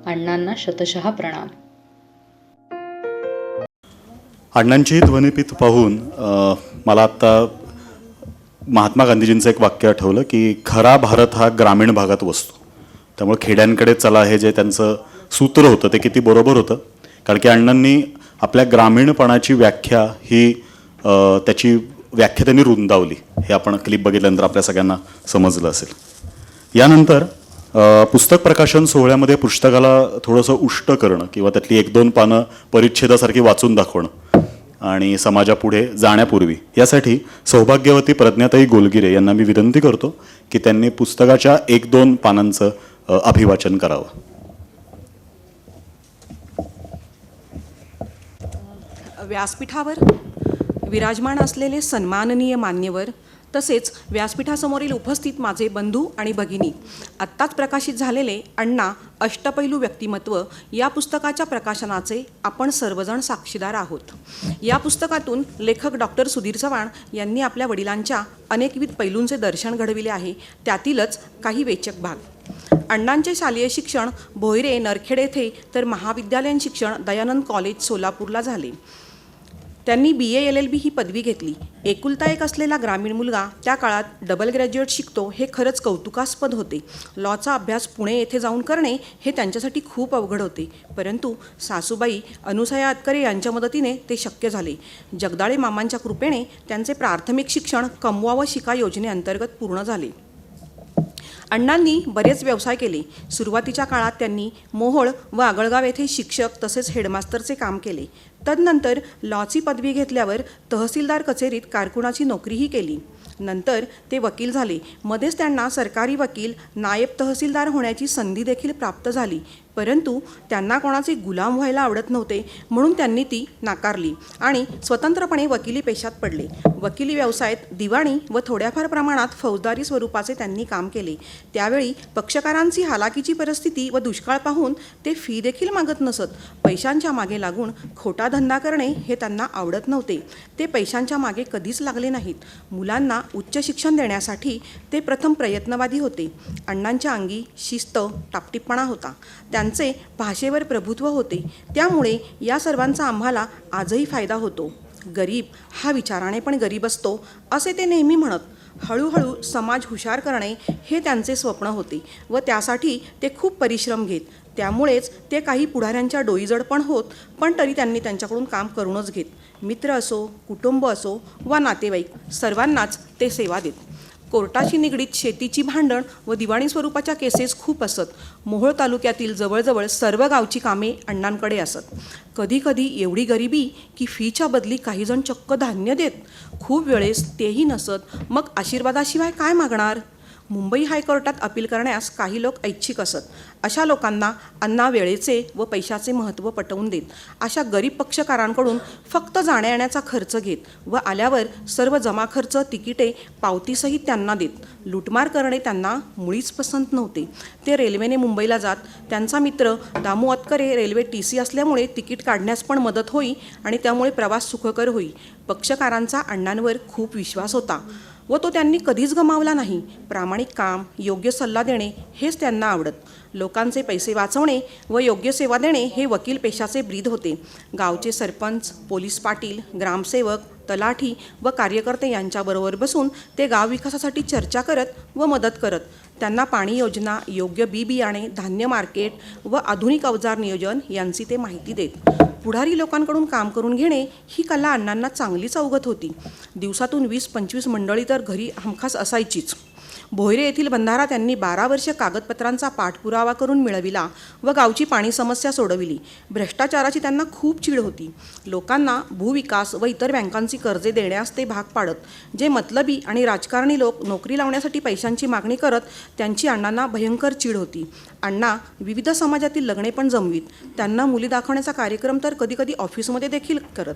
अण्णांना शतशः प्रणाम. अण्णांची ध्वनिपीत पाहून मला आता महात्मा गांधीजींचं एक वाक्य आठवलं की खरा भारत हा ग्रामीण भागात वसतो. त्यामुळे खेड्यांकडे चला हे जे त्यांचं सूत्र होतं ते किती बरोबर होतं, कारण की अण्णांनी आपल्या ग्रामीणपणाची व्याख्या ही त्याची व्याख्या त्यांनी रुंदावली. हे आपण क्लिप बघितल्यानंतर आपल्या सगळ्यांना समजलं असेल. यानंतर पुस्तक प्रकाशन सोहळ्यामध्ये पुस्तकाला थोडंसं उष्ट करणं किंवा त्यातली 1-2 पानं परिच्छेदासारखी वाचून दाखवणं आणि समाजापुढे जाण्यापूर्वी यासाठी सौभाग्यवती प्रज्ञाताई गोलगिरे यांना मी विनंती करतो की त्यांनी पुस्तकाच्या 1-2 पानांचं अभिवाचन करावं. व्यासपीठावर विराजमान असलेले सन्माननीय मान्यवर तसेच व्यासपीठासमोरील उपस्थित माझे बंधू आणि भगिनी, आत्ताच प्रकाशित झालेले अण्णा अष्टपैलू व्यक्तिमत्व या पुस्तकाच्या प्रकाशनाचे आपण सर्वजण साक्षीदार आहोत. या पुस्तकातून लेखक डॉक्टर सुधीर चव्हाण यांनी आपल्या वडिलांच्या अनेकविध पैलूंचे दर्शन घडविले आहे. त्यातीलच काही वेचक भाग. अण्णांचे शालेय शिक्षण भोयरे नरखेड येथे तर महाविद्यालयीन शिक्षण दयानंद कॉलेज सोलापूरला झाले. त्यांनी BA LLB ही पदवी घेतली. एकुलता एक असलेला ग्रामीण मुलगा त्या काळात डबल ग्रॅज्युएट शिकतो हे खरंच कौतुकास्पद होते. लॉचा अभ्यास पुणे येथे जाऊन करणे हे त्यांच्यासाठी खूप अवघड होते, परंतु सासूबाई अनुसया अतकरे यांच्या मदतीने ते शक्य झाले. जगदाळे मामांच्या कृपेने त्यांचे प्राथमिक शिक्षण कमवा व शिका योजनेअंतर्गत पूर्ण झाले. अण्णांनी बरेच व्यवसाय केले. सुरुवातीच्या काळात त्यांनी मोहोळ व आगळगाव येथे शिक्षक तसेच हेडमास्टरचे काम केले. तदनंतर लॉची पदवी घेतल्यावर तहसीलदार कचेरीत कारकुनाची नोकरीही केली. नंतर ते वकील झाले. मध्येच त्यांना सरकारी वकील, नायब तहसीलदार होण्याची संधी देखील प्राप्त झाली, परंतु त्यांना कोणाचे गुलाम व्हायला आवडत नव्हते, म्हणून त्यांनी ती नाकारली आणि स्वतंत्रपणे वकिली पेशात पडले. वकिली व्यवसायात दिवाणी व थोड्याफार प्रमाणात फौजदारी स्वरूपाचे त्यांनी काम केले. त्यावेळी पक्षकारांची हालाकीची परिस्थिती व दुष्काळ पाहून ते फी देखील मागत नसत. पैशांच्या मागे लागून खोटा धंदा करणे हे त्यांना आवडत नव्हते. ते पैशांच्या मागे कधीच लागले नाहीत. मुलांना उच्च शिक्षण देण्यासाठी ते प्रथम प्रयत्नवादी होते. अण्णांच्या अंगी शिस्त, टापटीपणा होता. त्यांचे भाषेवर प्रभुत्व होते. त्यामुळे या सर्वांचा आम्हाला आजही फायदा होतो. गरीब हा विचाराने पण गरीब असतो असे ते नेहमी म्हणत. हळूहळू समाज हुशार करणे हे त्यांचे स्वप्न होते व त्यासाठी ते खूप परिश्रम घेत. त्यामुळेच ते काही पुढाऱ्यांच्या डोईजड पण होत, पण तरी त्यांनी त्यांच्याकडून काम करूनच घेत. मित्र असो, कुटुंब असो वा नातेवाईक सर्वांनाच ते सेवा देत. कोर्टाशी निगडीत शेतीची भांडण व दिवाणी स्वरूपाच्या केसेस खूप असत. मोहोळ तालुक्यातील जवळजवळ सर्व गावची कामे अण्णांकडे असत. कधीकधी एवढी गरिबी की फीच्या बदली काहीजण चक्क धान्य देत. खूप वेळेस तेही नसत. मग आशीर्वादाशिवाय काय मागणार? मुंबई हायकोर्टात अपील करण्यास काही लोक ऐच्छिक असत. अशा लोकांना अण्णा वेळेचे व पैशाचे महत्त्व पटवून देत. अशा गरीब पक्षकारांकडून फक्त जाण्या येण्याचा खर्च घेत व आल्यावर सर्व जमा खर्च, तिकिटे, पावतीसहित त्यांना देत. लूटमार करणे त्यांना मुळीच पसंत नव्हते. ते रेल्वेने मुंबईला जात. त्यांचा मित्र दामू अतकरे रेल्वे TC असल्यामुळे तिकीट काढण्यास पण मदत होई आणि त्यामुळे प्रवास सुखकर होई. पक्षकारांचा अण्णांवर खूप विश्वास होता व तो त्यांनी कधीच गमावला नाही. प्रामाणिक काम, योग्य सल्ला देणे हेच त्यांना आवडत. लोकांचे पैसे वाचवणे व योग्य सेवा देणे हे वकील पेशाचे ब्रीद होते. गावचे सरपंच, पोलीस पाटील, ग्रामसेवक, तलाठी व कार्यकर्ते यांच्याबरोबर बसून ते गाव विकासासाठी चर्चा करत व मदत करत. त्यांना पाणी योजना, योग्य बियाणे, धान्य मार्केट व आधुनिक अवजार नियोजन यांची ते माहिती देत. पुढारी लोकांकडून काम करून घेणे ही कला अण्णांना चांगलीच अवगत होती. दिवसातून 20-25 मंडळी तर घरी हमखास असायचीच. भोयरे येथील बंधारा त्यांनी 12 वर्ष कागदपत्रांचा पाठपुरावा करून मिळविला व गावची पाणी समस्या सोडविली. भ्रष्टाचाराची त्यांना खूप चीड होती. लोकांना भूविकास व इतर बँकांची कर्जे देण्यास ते भाग पाडत. जे मतलबी आणि राजकारणी लोक नोकरी लावण्यासाठी पैशांची मागणी करत त्यांची अण्णांना भयंकर चीड होती. अण्णा विविध समाजातील लग्ने पण जमवीत. त्यांना मुली दाखवण्याचा कार्यक्रम तर कधीकधी ऑफिसमध्ये देखील करत.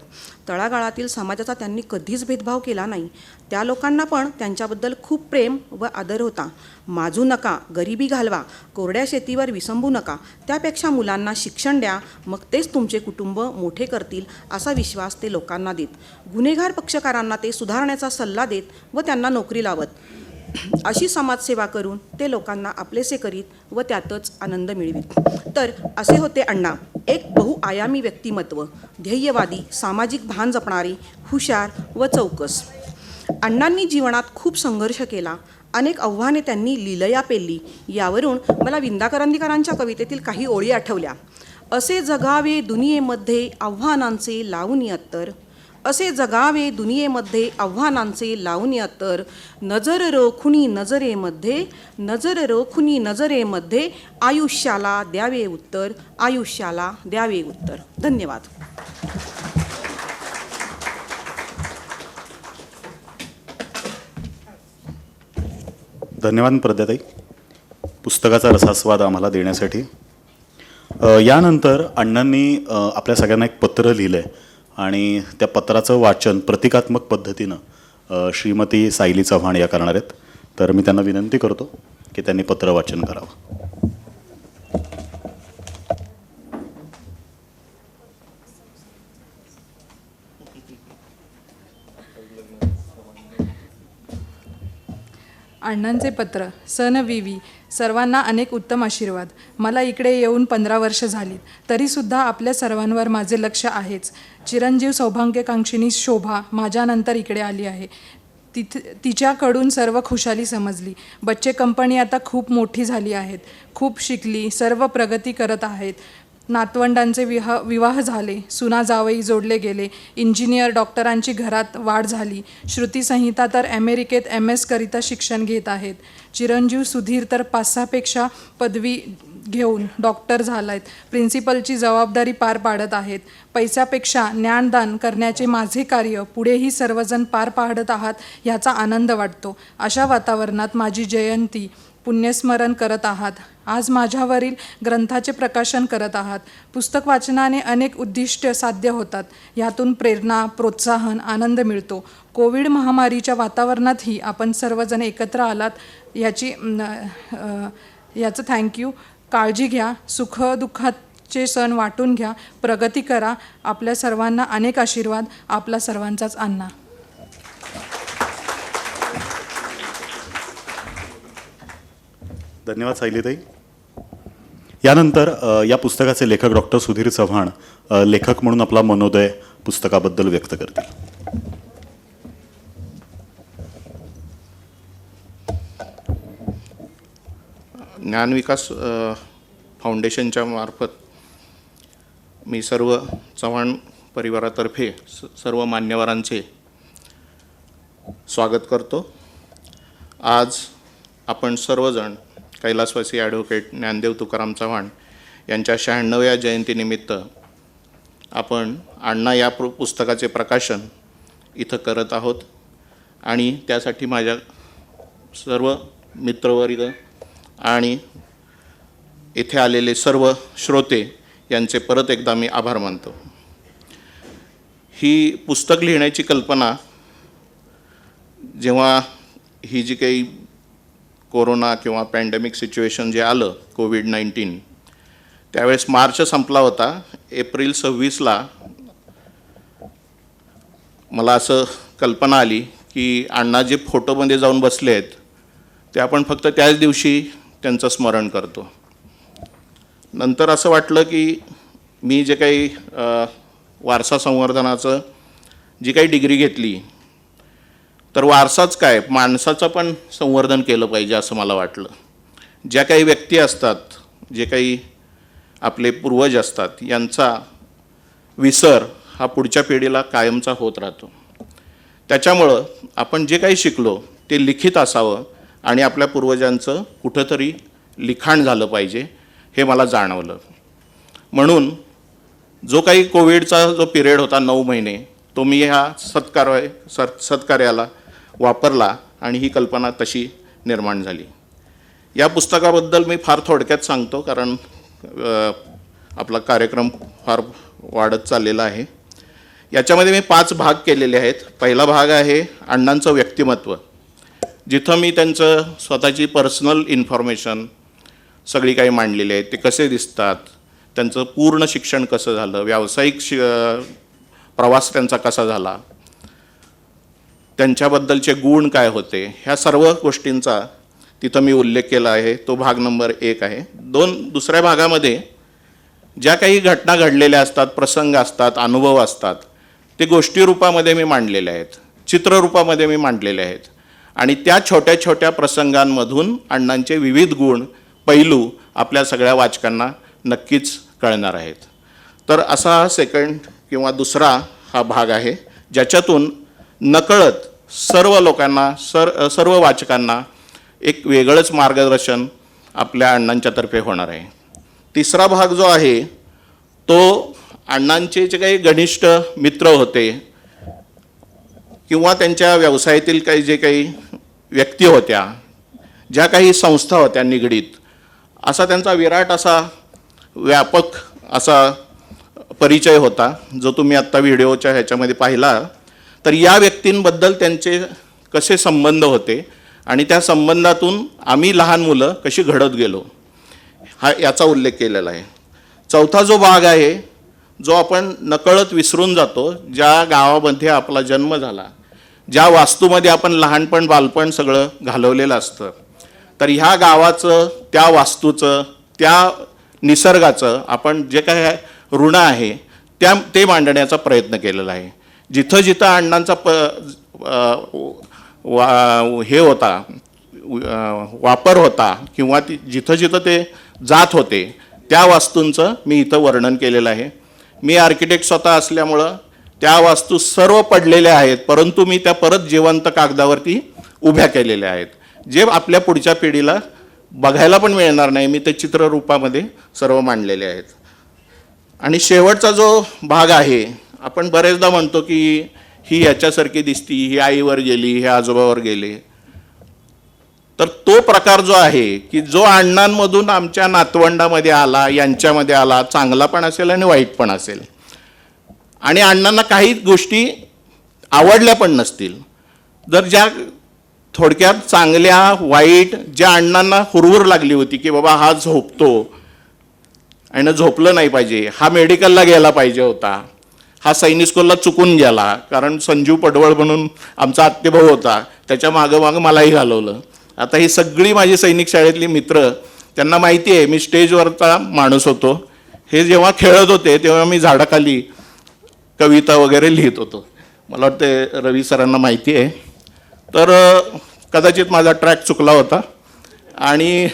तळागाळातील समाजाचा त्यांनी कधीच भेदभाव केला नाही. त्या लोकांना पण त्यांच्याबद्दल खूप प्रेम व आदर होता. माजू नका, गरिबी घालवा, कोरड्या शेतीवर विसंबू नका, त्यापेक्षा मुलांना शिक्षण द्या, मग तेच तुमचे कुटुंब मोठे करतील असा विश्वास ते लोकांना देत. गुन्हेगार पक्षकारांना ते सुधारण्याचा सल्ला देत व त्यांना नोकरी लावत. अशी समाजसेवा करून ते लोकांना आपलेसे करीत व त्यातच आनंद मिळवीत. तर असे होते अण्णा. एक बहुआयामी व्यक्तिमत्व, ध्येयवादी, सामाजिक भान जपणारे, हुशार व चौकस. अण्णांनी जीवनात खूप संघर्ष केला. अनेक आव्हाने त्यांनी लीलया पेलली. यावरून मला विंदा करंदीकरांच्या कवितेतील काही ओळी आठवल्या. असे जगावे दुनियेमध्ये आव्हानांचे लावून अत्तर, असे जगावे दुनियेमध्ये आव्हानांचे लावून अत्तर, नजर रोखुनी नजरेमध्ये, नजर रोखुनी नजरेमध्ये, आयुष्याला द्यावे उत्तर, आयुष्याला द्यावे उत्तर. धन्यवाद. धन्यवाद प्रद्याताई, पुस्तकाचा रसास्वाद आम्हाला देण्यासाठी. यानंतर अण्णांनी आपल्या सगळ्यांना एक पत्र लिहिलं आहे आणि त्या पत्राचं वाचन प्रतिकात्मक पद्धतीनं श्रीमती सायली चव्हाण या करणार आहेत. तर मी त्यांना विनंती करतो की त्यांनी पत्र वाचन करावं. अण्णांचे पत्र, सन विवी, सर्वांना अनेक उत्तम आशीर्वाद. मला इकडे येऊन 15 वर्ष झालीत, तरीसुद्धा आपल्या सर्वांवर माझे लक्ष आहेच. चिरंजीव सौभाग्यकांक्षिणी शोभा माझ्यानंतर इकडे आली आहे. तिच्याकडून सर्व खुशाली समजली. बच्चे कंपनी आता खूप मोठी झाली आहेत, खूप शिकली, सर्व प्रगती करत आहेत. नातवंडांचे विवाह झाले, सुना जावई जोडले गेले, इंजिनियर डॉक्टरांची घरात वाढ झाली. श्रुती संहिता तर अमेरिकेत MS करिता शिक्षण घेत आहेत. चिरंजीव सुधीर तर 5-6 पेक्षा पदवी घेऊन डॉक्टर झालायत, प्रिन्सिपलची जबाबदारी पार पाडत आहेत. पैशापेक्षा ज्ञानदान करण्याचे माझे कार्य पुढेही सर्वजण पार पाडत आहात ह्याचा आनंद वाटतो. अशा वातावरणात माझी जयंती पुण्यस्मरण करत आहात. आज माझ्यावरील ग्रंथाचे प्रकाशन करत आहात. पुस्तक वाचनाने अनेक उद्दिष्ट साध्य होतात. यातून प्रेरणा, प्रोत्साहन, आनंद मिळतो. कोविड महामारीच्या वातावरणातही आपण सर्वजण एकत्र आलात याचं थँक्यू. काळजी घ्या, सुखदुःखाचे सण वाटून घ्या, प्रगती करा. आपल्या सर्वांना अनेक आशीर्वाद. आपला सर्वांचाच अण्णा. धन्यवाद सायलीताई. यानंतर या पुस्तकाचे लेखक डॉक्टर सुधीर चव्हाण लेखक म्हणून आपला मनोदय पुस्तकाबद्दल व्यक्त करतील. ज्ञानविकास फाउंडेशनच्या मार्फत मी सर्व चव्हाण परिवारातर्फे सर्व मान्यवरांचे स्वागत करतो. आज आपण सर्वजण कैलासवासी ॲडव्होकेट ज्ञानदेव तुकाराम चव्हाण यांच्या 96व्या जयंतीनिमित्त आपण अण्णा या पुस्तकाचे प्रकाशन इथं करत आहोत आणि त्यासाठी माझ्या सर्व मित्रवर्ग आणि इथे आलेले सर्व श्रोते यांचे परत एकदा मी आभार मानतो. ही पुस्तक लिहिण्याची कल्पना जेव्हा ही जी काही कोरोना किंवा पॅन्डेमिक सिच्युएशन जे आलं कोविड-19 त्यावेळेस मार्च संपला होता. एप्रिल 26ला मला असं कल्पना आली की अण्णा जे फोटोमध्ये जाऊन बसले आहेत ते आपण फक्त त्याच दिवशी त्यांचं स्मरण करतो. नंतर असं वाटलं की मी जे काही वारसा संवर्धनाचं जी काही डिग्री घेतली तर वारसाच काय माणसाचं पण संवर्धन केलं पाहिजे असं मला वाटलं. ज्या काही व्यक्ती असतात, जे काही आपले पूर्वज असतात यांचा विसर हा पुढच्या पिढीला कायमचा होत राहतो. त्याच्यामुळं आपण जे काही शिकलो ते लिखित असावं आणि आपल्या पूर्वजांचं कुठंतरी लिखाण झालं पाहिजे हे मला जाणवलं. म्हणून जो काही कोविडचा जो पिरियड होता 9 महिने तो मी ह्या सत्कार्याला वापरला आणि ही कल्पना तशी निर्माण झाली. या पुस्तकाबद्दल मी फार थोडक्यात सांगतो कारण आपला कार्यक्रम फार वाढत चाललेला आहे. याच्यामध्ये मी 5 भाग केलेले आहेत. पहिला भाग आहे अण्णांचं व्यक्तिमत्व, जिथं मी त्यांचं स्वतःची पर्सनल इन्फॉर्मेशन सगळी काही मांडलेली आहे. ते कसे दिसतात, त्यांचं पूर्ण शिक्षण कसं झालं, व्यावसायिक प्रवास त्यांचा कसा झाला, त्यांच्याबद्दलचे गुण काय होते, ह्या सर्व गोष्टींचा तिथं मी उल्लेख केला आहे. तो भाग नंबर 1 आहे. दुसऱ्या भागामध्ये ज्या काही घटना घडलेल्या असतात, प्रसंग असतात, अनुभव असतात, ते गोष्टी रूपामध्ये मी मांडलेले आहेत, चित्ररूपामध्ये मी मांडलेले आहेत आणि त्या छोट्या छोट्या प्रसंगांमधून अण्णांचे विविध गुण, पैलू आपल्या सगळ्या वाचकांना नक्कीच कळणार आहेत. तर असा सेकंड किंवा दुसरा हा भाग आहे ज्याच्यातून नकळत सर्व लोकांना सर्व वाचकांना एक वेगळंच मार्गदर्शन आपल्या अण्णांच्यातर्फे होणार आहे. तिसरा भाग जो आहे तो अण्णांचे जे काही घनिष्ठ मित्र होते किंवा त्यांच्या व्यवसायातील काही जे काही व्यक्ती होत्या, ज्या काही संस्था होत्या निगडीत, असा त्यांचा विराट असा व्यापक असा परिचय होता जो तुम्ही आत्ता व्हिडिओच्या ह्याच्यामध्ये पाहिला. तर या व्यक्तींबद्दल त्यांचे कसे संबंध होते आणि त्या संबंधातून आम्ही लहान मुलं कशी घडत गेलो याचा उल्लेख केलेला आहे. चौथा जो भाग आहे जो आपण नकळत विसरून जातो, ज्या गावामध्ये आपला जन्म झाला, ज्या वास्तूमध्ये आपण लहानपण बालपण सगळं घालवलेलं असतं, तर ह्या गावाचं, त्या वास्तूचं, त्या निसर्गाचं आपण जे काय ऋण आहे ते मांडण्याचा प्रयत्न केलेला आहे. जिथं जिथं अण्णांचा हे होता, वापर होता किंवा जिथं जिथं ते जात होते त्या वास्तूंचं मी इथं वर्णन केलेलं आहे. मी आर्किटेक्ट स्वतः असल्यामुळं त्या वास्तू सर्व पडलेल्या आहेत, परंतु मी त्या परत जिवंत कागदावरती उभ्या केलेल्या आहेत, जे आपल्या पुढच्या पिढीला बघायला पण मिळणार नाही. मी ते चित्ररूपामध्ये सर्व मांडलेले आहेत. आणि शेवटचा जो भाग आहे, आपण बरेचदा म्हणतो की ही याच्यासारखी दिसती, ही आईवर गेली, हे आजोबावर गेले. तर तो प्रकार जो आहे की जो अण्णांमधून आमच्या नातवंडामध्ये आला, यांच्यामध्ये आला, चांगला पण असेल आणि वाईट पण असेल, आणि अण्णांना काही गोष्टी आवडल्या पण नसतील, जर ज्या थोडक्यात चांगल्या वाईट ज्या अण्णांना हुरहुर लागली होती की बाबा हा झोपतो आणि झोपलं नाही पाहिजे, हा मेडिकलला गेला पाहिजे होता, हा सैनिक स्कूलला चुकून गेला, कारण संजीव पडवळ म्हणून आमचा आत्तेभाऊ होता, त्याच्या मागं मलाही घालवलं. आता ही सगळी माझी सैनिक शाळेतली मित्र, त्यांना माहिती आहे मी स्टेजवरचा माणूस होतो. हे जेव्हा खेळत होते तेव्हा मी झाडाखाली कविता वगैरे लिहित होतो. मला वाटतं रवी सरांना माहिती आहे. तर कदाचित माझा ट्रॅक चुकला होता आणि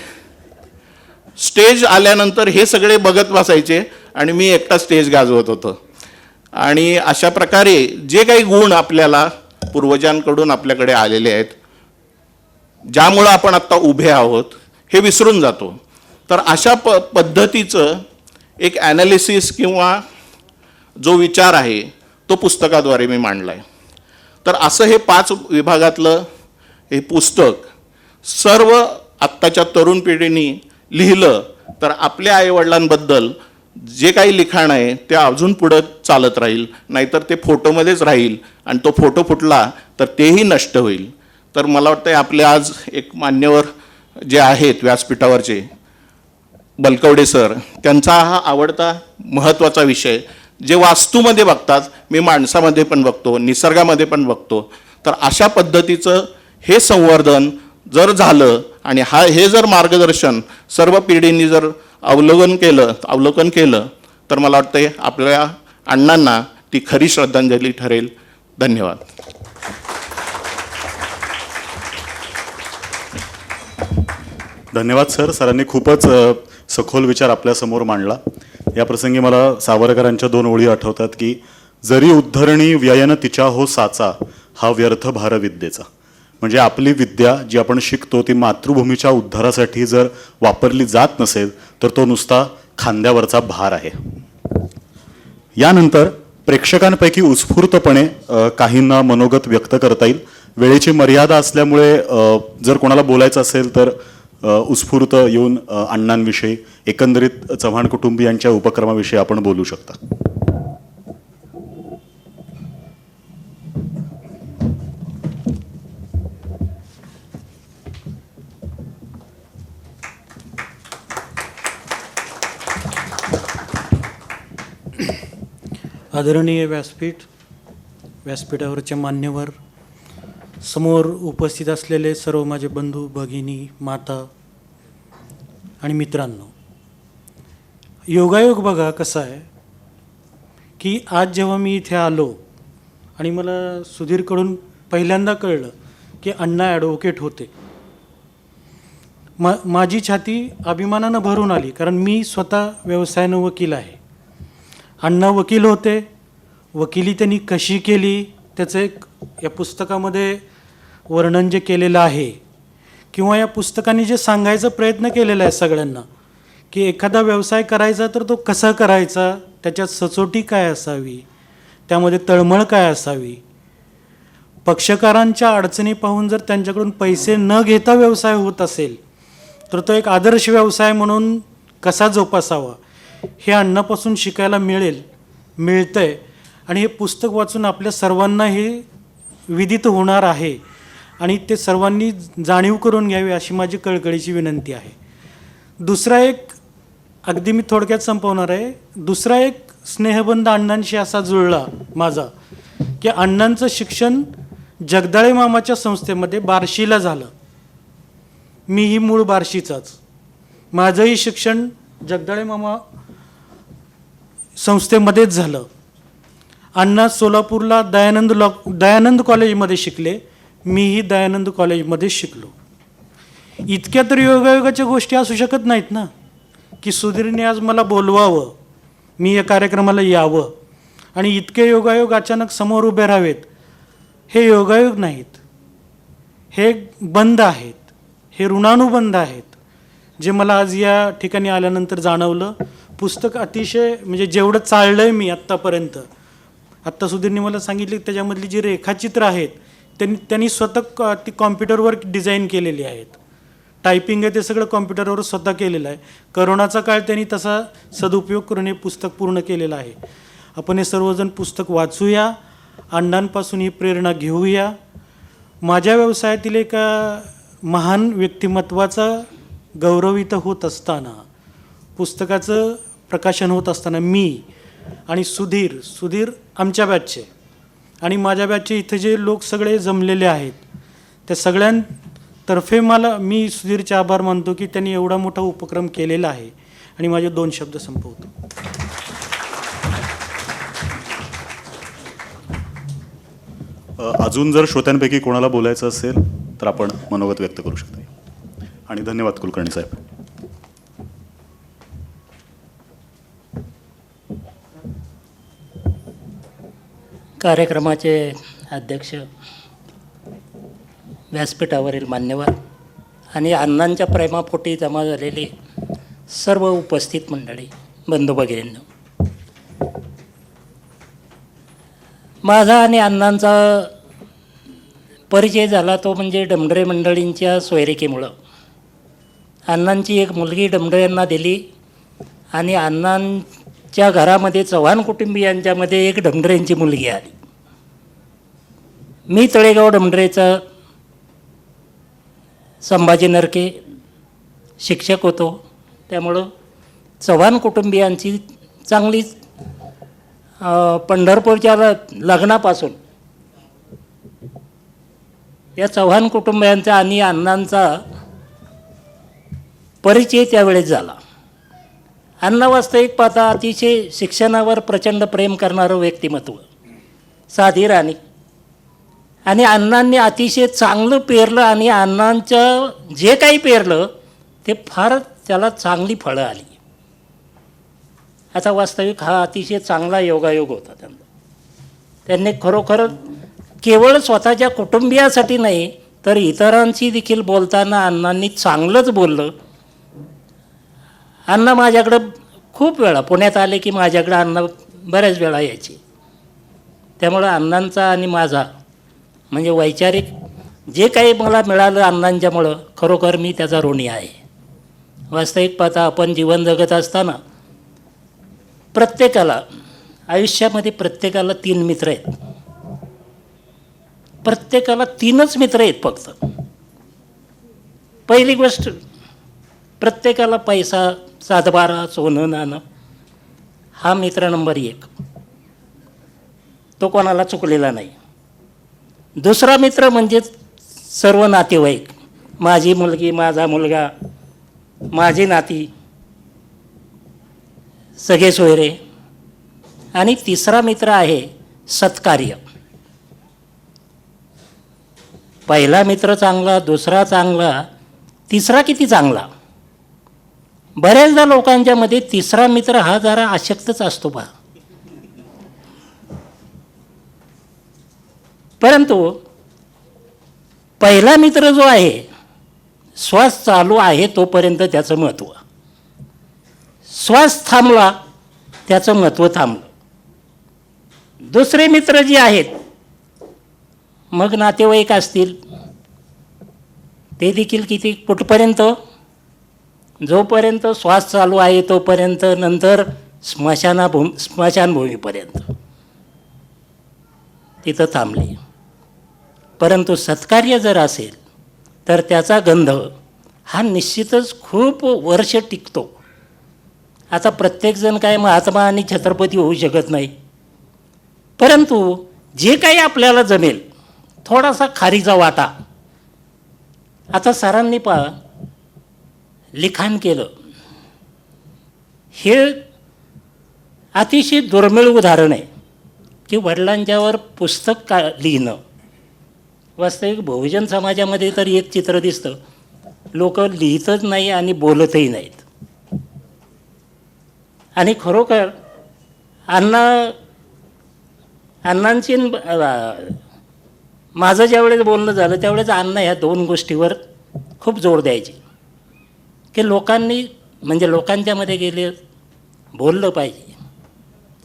स्टेज आल्यानंतर हे सगळे बघत बसायचे आणि मी एकटा स्टेज गाजवत होतो. आणि अशा प्रकारे जे काही गुण आपल्याला पूर्वजांकडून आपल्याकडे आलेले आहेत, ज्यामुळं आपण आत्ता उभे आहोत, हे विसरून जातो. तर अशा पद्धतीचं एक ॲनालिसिस किंवा जो विचार आहे तो पुस्तकाद्वारे मी मांडला आहे. तर असं हे 5 विभागातलं हे पुस्तक सर्व आत्ताच्या तरुण पिढीने लिहिलं तर आपल्या आईवडिलांबद्दल जे काही लिखाण आहे ते अजून पुढं चालत राहील, नाहीतर ते फोटोमध्येच राहील आणि तो फोटो फुटला तर तेही नष्ट होईल. तर मला वाटतं आपले आज एक मान्यवर जे आहेत व्यासपीठावरचे बलकवडे सर, त्यांचा हा आवडता महत्त्वाचा विषय, जे वास्तूमध्ये बघतात मी माणसामध्ये पण बघतो, निसर्गामध्ये पण बघतो. तर अशा पद्धतीचं हे संवर्धन जर झालं आणि हे जर मार्गदर्शन सर्व पिढींनी जर अवलोकन केलं तर मला वाटतं आपल्या अण्णांना ती खरी श्रद्धांजली ठरेल. धन्यवाद. धन्यवाद सर. सरांनी खूपच सखोल विचार आपल्यासमोर मांडला. या प्रसंगी मला सावरकरांच्या 2 ओळी आठवतात की जरी उद्धरणी व्ययन तिच्या हो साचा, हा व्यर्थ भार विद्येचा. म्हणजे आपली विद्या जी आपण शिकतो ती मातृभूमीच्या उद्धारासाठी जर वापरली जात नसेल तर तो नुसता खांद्यावरचा भार आहे. यानंतर प्रेक्षकांपैकी उत्स्फूर्तपणे काहींना मनोगत व्यक्त करता येईल. वेळेची मर्यादा असल्यामुळे जर कोणाला बोलायचं असेल तर उत्स्फूर्त येऊन अण्णांविषयी, एकंदरीत चव्हाण कुटुंबियांच्या उपक्रमाविषयी आपण बोलू शकता. आदरणीय व्यासपीठावरचे मान्यवर, समोर उपस्थित असलेले सर्व माझे बंधू भगिनी, माता आणि मित्रांनो, योगायोग बघा कसा आहे की आज जेव्हा मी इथे आलो आणि मला सुधीरकडून पहिल्यांदा कळलं की अण्णा ॲडव्होकेट होते, माझी छाती अभिमानानं भरून आली. कारण मी स्वतः व्यवसायानं वकील आहे. अण्णा वकील होते. वकिली त्यांनी कशी केली त्याचं एक या पुस्तकामध्ये वर्णन जे केलेलं आहे, किंवा या पुस्तकाने जे सांगायचा प्रयत्न केलेला आहे सगळ्यांना की एखादा व्यवसाय करायचा तर तो कसा करायचा, त्याच्यात सचोटी काय असावी, त्यामध्ये तळमळ काय असावी, पक्षकारांच्या अडचणी पाहून जर त्यांच्याकडून पैसे न घेता व्यवसाय होत असेल तर तो एक आदर्श व्यवसाय म्हणून कसा जोपासावा, हे अण्णापासून शिकायला मिळतंय. आणि हे पुस्तक वाचून आपल्या सर्वांना हे विदित होणार आहे आणि ते सर्वांनी जाणीव करून घ्यावी अशी माझी कळकळीची विनंती आहे. दुसरा एक, अगदी मी थोडक्यात संपवणार आहे, दुसरा एक स्नेहबंध अण्णांशी असा जुळला माझा की अण्णांचं शिक्षण जगदाळे मामाच्या संस्थेमध्ये बार्शीला झालं. मीही मूळ बार्शीचाच. माझंही शिक्षण जगदाळे मामा संस्थेमध्येच झालं. अण्णा सोलापूरला दयानंद कॉलेजमध्ये शिकले, मीही दयानंद कॉलेजमध्ये शिकलो. इतक्या तर योगायोगाच्या गोष्टी असू शकत नाहीत ना, की सुधीरने आज मला बोलवावं, मी या कार्यक्रमाला यावं आणि इतके योगायोग अचानक समोर उभे राहावेत. हे योगायोग नाहीत, हे बंध आहेत, हे ऋणानुबंध आहेत, जे मला आज या ठिकाणी आल्यानंतर जाणवलं. पुस्तक अतिशय म्हणजे जेवढं चाललं आहे मी आत्तापर्यंत, आत्ता सुधीरने मला सांगितले की त्याच्यामधली जी रेखाचित्र आहेत त्यांनी स्वतः ती कॉम्प्युटरवर डिझाईन केलेली आहेत. टायपिंग आहे ते सगळं कॉम्प्युटरवर स्वतः केलेलं आहे. करोनाचा काळ त्यांनी तसा सदुपयोग करून हे पुस्तक पूर्ण केलेलं आहे. आपण हे सर्वजण पुस्तक वाचूया, अण्णांपासून ही प्रेरणा घेऊया. माझ्या व्यवसायातील एका महान व्यक्तिमत्वाचा गौरव इथं होत असताना, पुस्तकाचं प्रकाशन होत असताना मी आणि सुधीर आमच्या बॅचचे आणि माझ्या बॅचचे इथे जे लोक सगळे जमलेले आहेत, त्या सगळ्यांतर्फे मी सुधीरचे आभार मानतो की त्यांनी एवढा मोठा उपक्रम केलेला आहे. आणि माझे 2 शब्द संपवतो. अजून जर श्रोत्यांपैकी कोणाला बोलायचं असेल तर आपण मनोगत व्यक्त करू शकता. आणि धन्यवाद कुलकर्णी साहेब. कार्यक्रमाचे अध्यक्ष, व्यासपीठावरील मान्यवर आणि अण्णांच्या प्रेमापोटी जमा झालेली सर्व उपस्थित मंडळी, बंधू भगिनींनो, माझा आणि अण्णांचा परिचय झाला तो म्हणजे डमडरे मंडळींच्या सोयरिकेमुळं. अण्णांची एक मुलगी डमडरे यांना दिली आणि अण्णांच्या घरामध्ये चव्हाण कुटुंबियांच्यामध्ये एक डमडरेंची मुलगी आली. मी तळेगाव डमडरेचा संभाजी नरके शिक्षक होतो, त्यामुळं चव्हाण कुटुंबियांची चांगली पंढरपूरच्या लग्नापासून या चव्हाण कुटुंबियांचा आणि अण्णांचा परिचय त्यावेळेस झाला. अण्णा वास्तविक पाहता अतिशय शिक्षणावर प्रचंड प्रेम करणारं व्यक्तिमत्व, साधी राणी, आणि अण्णांनी अतिशय चांगलं पेरलं आणि अण्णांचं जे काही पेरलं ते फार त्याला चांगली फळं आली. आता वास्तविक हा अतिशय चांगला योगायोग होता त्यांना. त्यांनी खरोखर केवळ स्वतःच्या कुटुंबियासाठी नाही तर इतरांशी देखील बोलताना अण्णांनी चांगलंच बोललं. अण्णा माझ्याकडं खूप वेळा पुण्यात आले की माझ्याकडं अण्णा बऱ्याच वेळा यायचे. त्यामुळं अण्णांचा आणि माझा म्हणजे वैचारिक जे काही मला मिळालं अण्णांच्यामुळं खरोखर मी त्याचा ऋणी आहे. वास्तविक पाहता आपण जीवन जगत असताना प्रत्येकाला आयुष्यामध्ये प्रत्येकाला 3 मित्र आहेत. प्रत्येकाला 3च मित्र आहेत फक्त. पहिली गोष्ट, प्रत्येकाला पैसा, सातबारा, सोनं नाणं हा मित्र नंबर 1, तो कोणाला चुकलेला नाही. दुसरा मित्र म्हणजे सर्व नातेवाईक, माझी मुलगी, माझा मुलगा, माझी नाती, सगळे सोयरे. आणि तिसरा मित्र आहे सत्कार्य. पहिला मित्र चांगला, दुसरा चांगला, तिसरा किती चांगला. बऱ्याचदा लोकांच्या मध्ये तिसरा मित्र हा जरा अशक्तच असतो पहा. परंतु पहिला मित्र जो आहे, श्वास चालू आहे तोपर्यंत त्याचं महत्त्व, श्वास थांबला त्याचं महत्त्व थांबलं. दुसरे मित्र जे आहेत, मग नातेवाईक असतील ते देखील किती कुठपर्यंत, जोपर्यंत श्वास चालू आहे तोपर्यंत, नंतर स्मशानभूमीपर्यंत तिथं थांबले. परंतु सत्कार्य जर असेल तर त्याचा गंध हा निश्चितच खूप वर्ष टिकतो. आता प्रत्येकजण काय महात्मा आणि छत्रपती होऊ शकत नाही, परंतु जे काही आपल्याला जमेल थोडासा खारीचा वाटा. आता सरांनी लिखाण केलं, हे अतिशय दुर्मिळ उदाहरण आहे की वडिलांच्यावर पुस्तक लिहिणं. वास्तविक बहुजन समाजामध्ये तर एक चित्र दिसतं, लोक लिहितच नाही आणि बोलतही नाहीत. आणि खरोखर अण्णांची माझं ज्यावेळेस बोलणं झालं त्यावेळेस अण्णा ह्या दोन गोष्टीवर खूप जोर द्यायचे की लोकांनी म्हणजे लोकांच्यामध्ये गेले बोललं पाहिजे.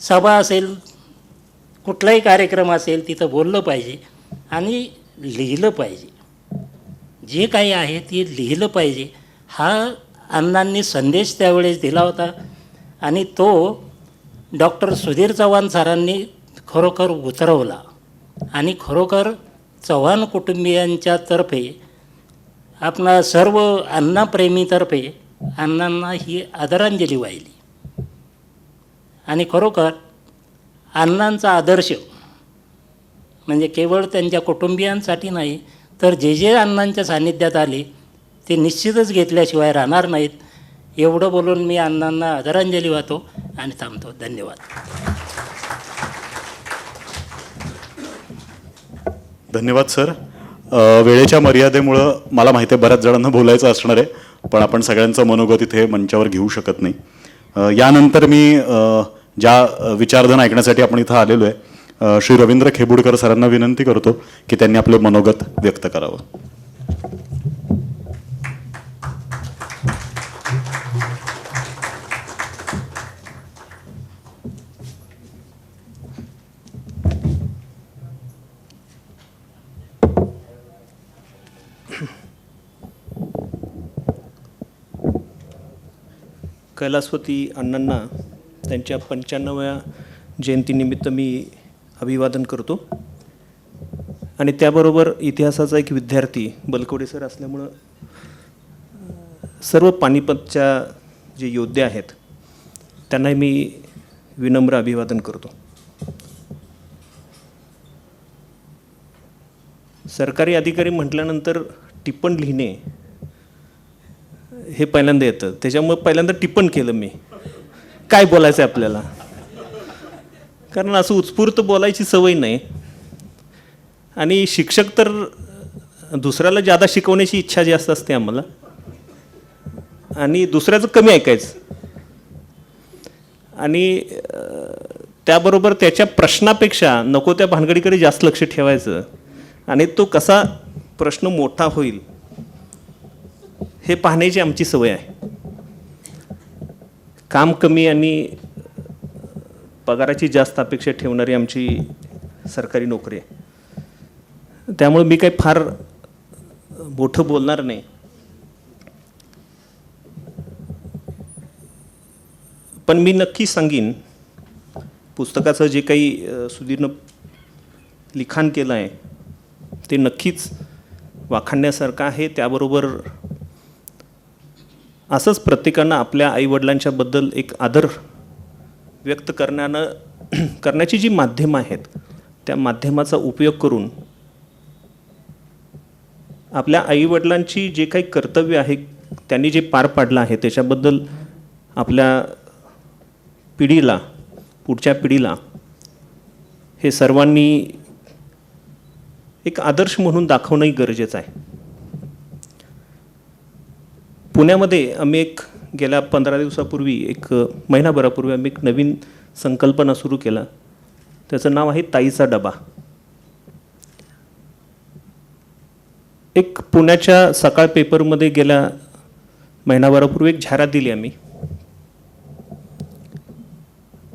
सभा असेल, कुठलाही कार्यक्रम असेल, तिथं बोललं पाहिजे आणि लिहिलं पाहिजे. जे काही आहे ते लिहिलं पाहिजे. हा अण्णांनी संदेश त्यावेळेस दिला होता आणि तो डॉक्टर सुधीर चव्हाण सरांनी खरोखर उतरवला. आणि खरोखर चव्हाण कुटुंबियांच्या तर्फे आपणा सर्व अण्णाप्रेमीतर्फे अण्णांना ही आदरांजली वाहिली. आणि खरोखर अण्णांचा आदर्श म्हणजे केवळ त्यांच्या कुटुंबियांसाठी नाही, तर जे जे अण्णांच्या सान्निध्यात आले ते निश्चितच घेतल्याशिवाय राहणार नाहीत. एवढं बोलून मी अण्णांना आदरांजली वाहतो आणि थांबतो. धन्यवाद. धन्यवाद सर. वेळेच्या मर्यादेमुळं मला माहिती आहे बऱ्याच जणांना बोलायचं असणार आहे, पण आपण सगळ्यांचं मनोगत इथे मंचावर घेऊ शकत नाही. यानंतर मी ज्या विचारधन ऐकण्यासाठी आपण इथं आलेलो आहे, श्री रवींद्र खेबुडकर सरांना विनंती करतो की त्यांनी आपले मनोगत व्यक्त करावं. कैलासपती अण्णांना त्यांच्या 95व्या जयंतीनिमित्त मी अभिवादन करतो. आणि त्याबरोबर इतिहासाचा एक विद्यार्थी बलकवडे सर असल्यामुळं सर्व पानिपतच्या जे योद्धे आहेत त्यांनाही मी विनम्र अभिवादन करतो. सरकारी अधिकारी म्हटल्यानंतर टिप्पण लिहिणे हे पहिल्यांदा येतं, त्याच्यामुळे पहिल्यांदा टिप्पण केलं मी, काय बोलायचं आहे आपल्याला, कारण असं उत्स्फूर्त बोलायची सवय नाही. आणि शिक्षक तर दुसऱ्याला जादा शिकवण्याची इच्छा जास्त असते आम्हाला आणि दुसऱ्याचं कमी ऐकायचं. आणि त्याबरोबर त्याच्या प्रश्नापेक्षा नको त्या भानगडीकडे जास्त लक्ष ठेवायचं आणि तो कसा प्रश्न मोठा होईल हे पाहण्याची आमची सवय आहे. काम कमी आणि पगाराची जास्त अपेक्षा ठेवणारी आमची सरकारी नोकरी आहे. त्यामुळे मी काही फार मोठं बोलणार नाही. पण मी नक्की सांगीन, पुस्तकाचं जे काही सुधीरनं लिखाण केलं आहे ते नक्कीच वाखाणण्यासारखं आहे. त्याबरोबर असंच प्रत्येकानं आपल्या आईवडिलांच्याबद्दल एक आदर व्यक्त करण्याची जी माध्यमं आहेत त्या माध्यमाचा उपयोग करून आपल्या आईवडिलांची जे काही कर्तव्य आहे त्यांनी जे पार पाडलं आहे त्याच्याबद्दल आपल्या पिढीला, पुढच्या पिढीला हे सर्वांनी एक आदर्श म्हणून दाखवणंही गरजेचं आहे. पुण्यामध्ये आम्ही गेल्या 15 दिवसापूर्वी, महिनाभरापूर्वी आम्ही एक नवीन संकल्पना सुरू केला. त्याचं नाव आहे ताईचा डबा. एक पुण्याच्या सकाळ पेपरमध्ये गेल्या महिनाभरापूर्वी एक जाहिरात दिली आम्ही.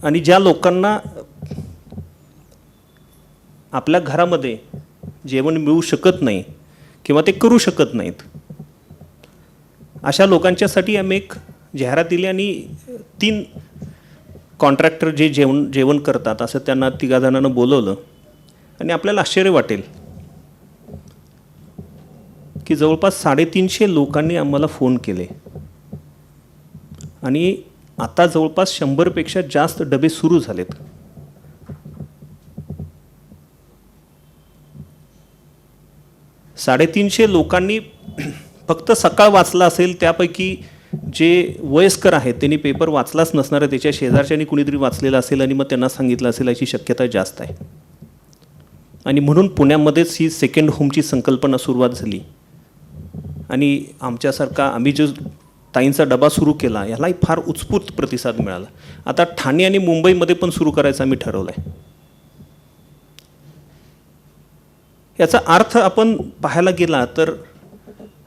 आणि ज्या लोकांना आपल्या घरामध्ये जेवण मिळू शकत नाही किंवा ते करू शकत नाहीत अशा लोकांच्यासाठी आम्ही एक जाहिरात दिली आणि 3 कॉन्ट्रॅक्टर जे जेवण करतात असं त्यांना 3 जणांना बोलवलं. आणि आपल्याला आश्चर्य वाटेल की जवळपास 350 लोकांनी आम्हाला फोन केले आणि आता जवळपास 100पेक्षा जास्त डबे सुरू झालेत. 350 लोकांनी फक्त सकाळ वाचला असेल, त्यापैकी जे वयस्कर आहेत त्यांनी पेपर वाचलाच नसणार आहे, त्याच्या शेजारच्यानी कुणीतरी वाचलेला असेल आणि मग त्यांना सांगितलं असेल याची शक्यता जास्त आहे. आणि म्हणून पुण्यामध्येच ही सेकंड होमची संकल्पना सुरुवात झाली. आणि आम्ही जो ताईंचा डबा सुरू केला यालाही फार उत्स्फूर्त प्रतिसाद मिळाला. आता ठाणे आणि मुंबईमध्ये पण सुरू करायचं आम्ही ठरवलं आहे. याचा अर्थ आपण पाहायला गेला तर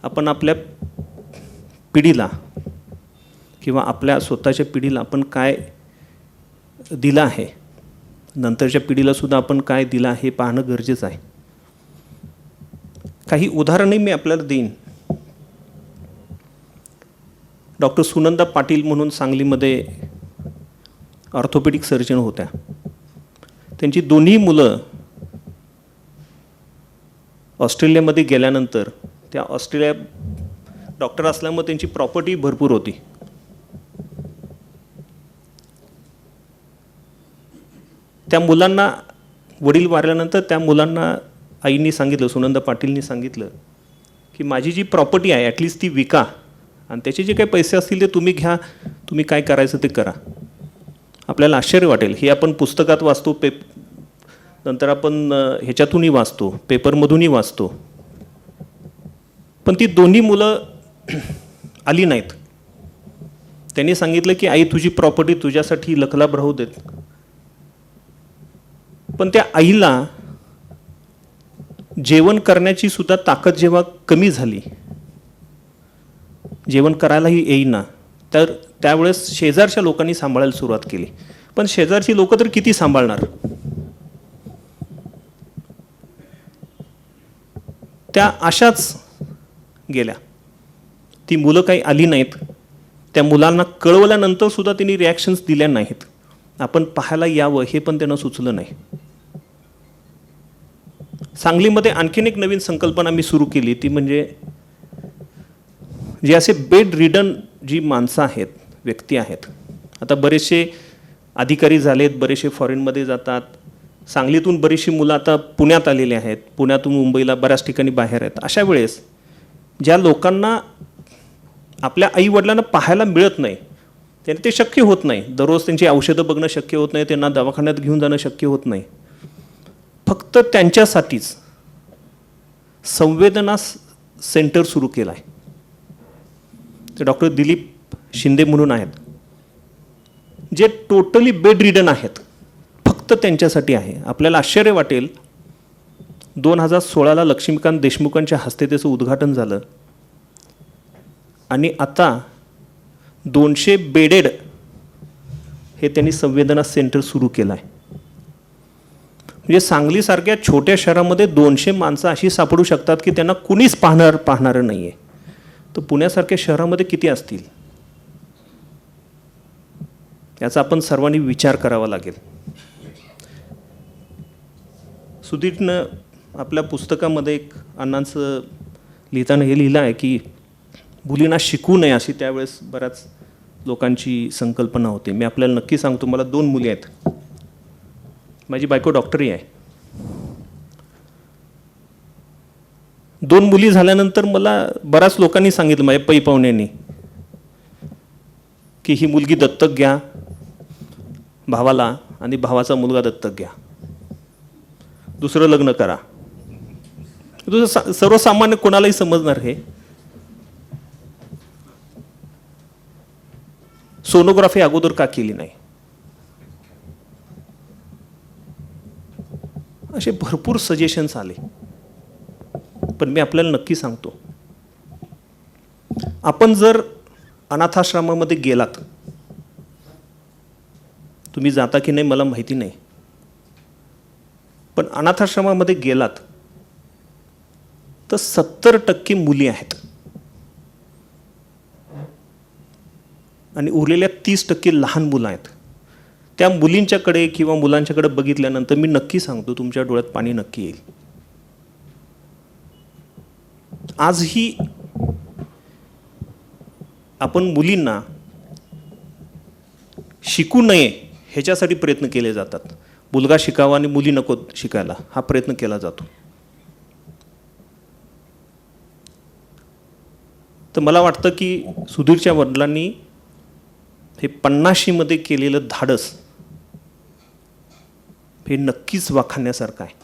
आपण आपल्या पिढीला किंवा आपल्या स्वतःच्या पिढीला आपण काय दिलं आहे, नंतरच्या पिढीलासुद्धा आपण काय दिलं आहे हे पाहणं गरजेचं आहे. काही उदाहरणही मी आपल्याला देईन. डॉक्टर सुनंदा पाटील म्हणून सांगलीमध्ये ऑर्थोपेडिक सर्जन होत्या. त्यांची दोन्ही मुलं ऑस्ट्रेलियामध्ये गेल्यानंतर, त्या ऑस्ट्रेलिया डॉक्टर असल्यामुळे त्यांची प्रॉपर्टी भरपूर होती. त्या मुलांना वडील वारल्यानंतर त्या मुलांना आईंनी सांगितलं, सुनंदा पाटीलनी सांगितलं की माझी जी प्रॉपर्टी आहे ॲटलिस्ट ती विका आणि त्याचे जे काही पैसे असतील ते तुम्ही घ्या, तुम्ही काय करायचं ते करा. आपल्याला आश्चर्य वाटेल, हे आपण पुस्तकात वाचतो, नंतर आपण ह्याच्यातूनही वाचतो, पेपरमधूनही वाचतो, पण ती दोन्ही मुलं आली नाहीत. त्यांनी सांगितलं की आई तुझी प्रॉपर्टी तुझ्यासाठी लखलाभ राहू देत. पण त्या आईला जेवण करण्याची सुद्धा ताकद जेव्हा कमी झाली, जेवण करायलाही येईना, तर त्यावेळेस शेजारच्या लोकांनी सांभाळायला सुरुवात केली. पण शेजारची लोक तर किती सांभाळणार. त्या अशाच गेल्या. ती मुलं काही आली नाहीत. त्या मुलांना कळवल्यानंतर सुद्धा त्यांनी रिॲक्शन्स दिल्या नाहीत. आपण पाहायला यावं हे पण त्यांना सुचलं नाही. सांगलीमध्ये आणखीन एक नवीन संकल्पना मी सुरू केली, ती म्हणजे जे असे बेड रिडन जी माणसं आहेत, व्यक्ती आहेत, आता बरेचसे अधिकारी झालेत, बरेचसे फॉरेनमध्ये जातात. सांगलीतून बरीचशी मुलं आता पुण्यात आलेली आहेत, पुण्यातून मुंबईला बऱ्याच ठिकाणी बाहेर आहेत. अशा वेळेस ज्या लोकांना आपल्या आईवडिलांना पाहायला मिळत नाही, त्यांनी ते शक्य होत नाही, दररोज त्यांची औषधं बघणं शक्य होत नाही, त्यांना दवाखान्यात घेऊन जाणं शक्य होत नाही, फक्त त्यांच्यासाठीच संवेदना सेंटर सुरू केलं आहे. ते डॉक्टर दिलीप शिंदे म्हणून आहेत, जे टोटली बेड रिडन आहेत, फक्त त्यांच्यासाठी आहे. आपल्याला आश्चर्य वाटेल, 2016ला लक्ष्मीकांत देशमुखांच्या हस्ते त्याचं उद्घाटन झालं आणि आता 200 बेडेड हे त्यांनी संवेदना सेंटर सुरू केलं आहे. म्हणजे सांगलीसारख्या छोट्या शहरामध्ये 200 माणसं अशी सापडू शकतात की त्यांना कुणीच पाहणारं नाही आहे. तर पुण्यासारख्या शहरामध्ये किती असतील, याचा आपण सर्वांनी विचार करावा लागेल. सुधीरनं आपल्या पुस्तकामध्ये एक अण्णांचं लिहिताना हे लिहिलं आहे की मुलींना शिकू नये अशी त्यावेळेस बऱ्याच लोकांची संकल्पना होती. मी आपल्याला नक्की सांगतो, मला 2 मुली आहेत. माझी बायको डॉक्टरही आहे. 2 मुली झाल्यानंतर मला बऱ्याच लोकांनी सांगितलं, माझ्या पै पाहुण्यांनी, की ही मुलगी दत्तक घ्या भावाला आणि भावाचा मुलगा दत्तक घ्या, दुसरं लग्न करा. सर्वसामान्य कोणालाही समजणार हे. सोनोग्राफी अगोदर का केली नाही, असे भरपूर सजेशन्स आले. पण मी आपल्याला नक्की सांगतो, आपण जर अनाथाश्रमामध्ये गेलात, तुम्ही जाता की नाही मला माहिती नाही, पण अनाथाश्रमामध्ये गेलात तर 70% मुली आहेत आणि उरलेल्या 30% लहान मुलं आहेत. त्या मुलींच्याकडे किंवा मुलांच्याकडे बघितल्यानंतर मी नक्की सांगतो, तुमच्या डोळ्यात पाणी नक्की येईल. आजही आपण मुलींना शिकू नये ह्याच्यासाठी प्रयत्न केले जातात. मुलगा शिकावा आणि मुली नको शिकायला, हा प्रयत्न केला जातो. तर मला वाटतं की सुधीरच्या वडिलांनी हे 50मध्ये केलेलं धाडस हे नक्कीच वाखाणण्यासारखं आहे.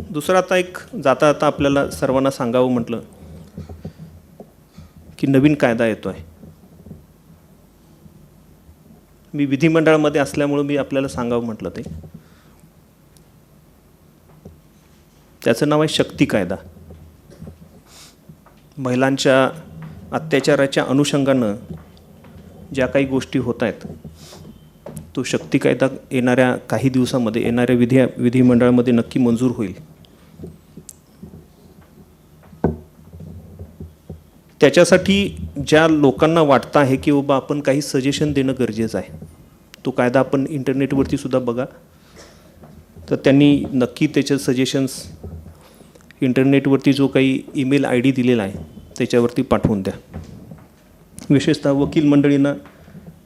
दुसरं आता एक जाता जाता आपल्याला सर्वांना सांगावं म्हटलं की नवीन कायदा येतो आहे. मी विधिमंडळामध्ये असल्यामुळं मी आपल्याला सांगावं म्हटलं ते. त्याचं नाव आहे शक्ती कायदा. महिलांच्या अत्याचाराच्या अनुषंगानं ज्या काही गोष्टी होत आहेत तो शक्ती कायदा येणाऱ्या काही दिवसामध्ये येणाऱ्या विधिमंडळामध्ये नक्की मंजूर होईल. त्याच्यासाठी ज्या लोकांना वाटतं आहे की बाबा आपण काही सजेशन देणं गरजेचं आहे, तो कायदा आपण इंटरनेटवरती सुद्धा बघा, तर त्यांनी नक्की त्याचे सजेशन्स इंटरनेटवरती जो काही ईमेल ID दिलेला आहे त्याच्यावरती पाठवून द्या. विशेषतः वकील मंडळींना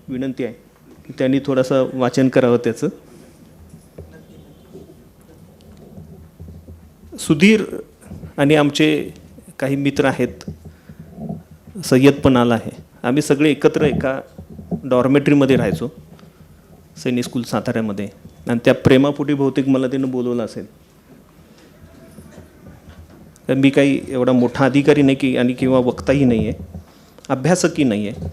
विनंती आहे की त्यांनी थोडंसं वाचन करावं त्याचं. सुधीर आणि आमचे काही मित्र आहेत, सय्यद पण आला आहे. आम्ही सगळे एकत्र एका डॉर्मेटरीमध्ये राहायचो सैनिक स्कूल साताऱ्यामध्ये, आणि त्या प्रेमापोटी बहुतेक मला त्यानं बोलवलं असेल. मी काही एवढा मोठा अधिकारी नाही की आणि किंवा वक्ताही नाही आहे, अभ्यासकही नाही आहे.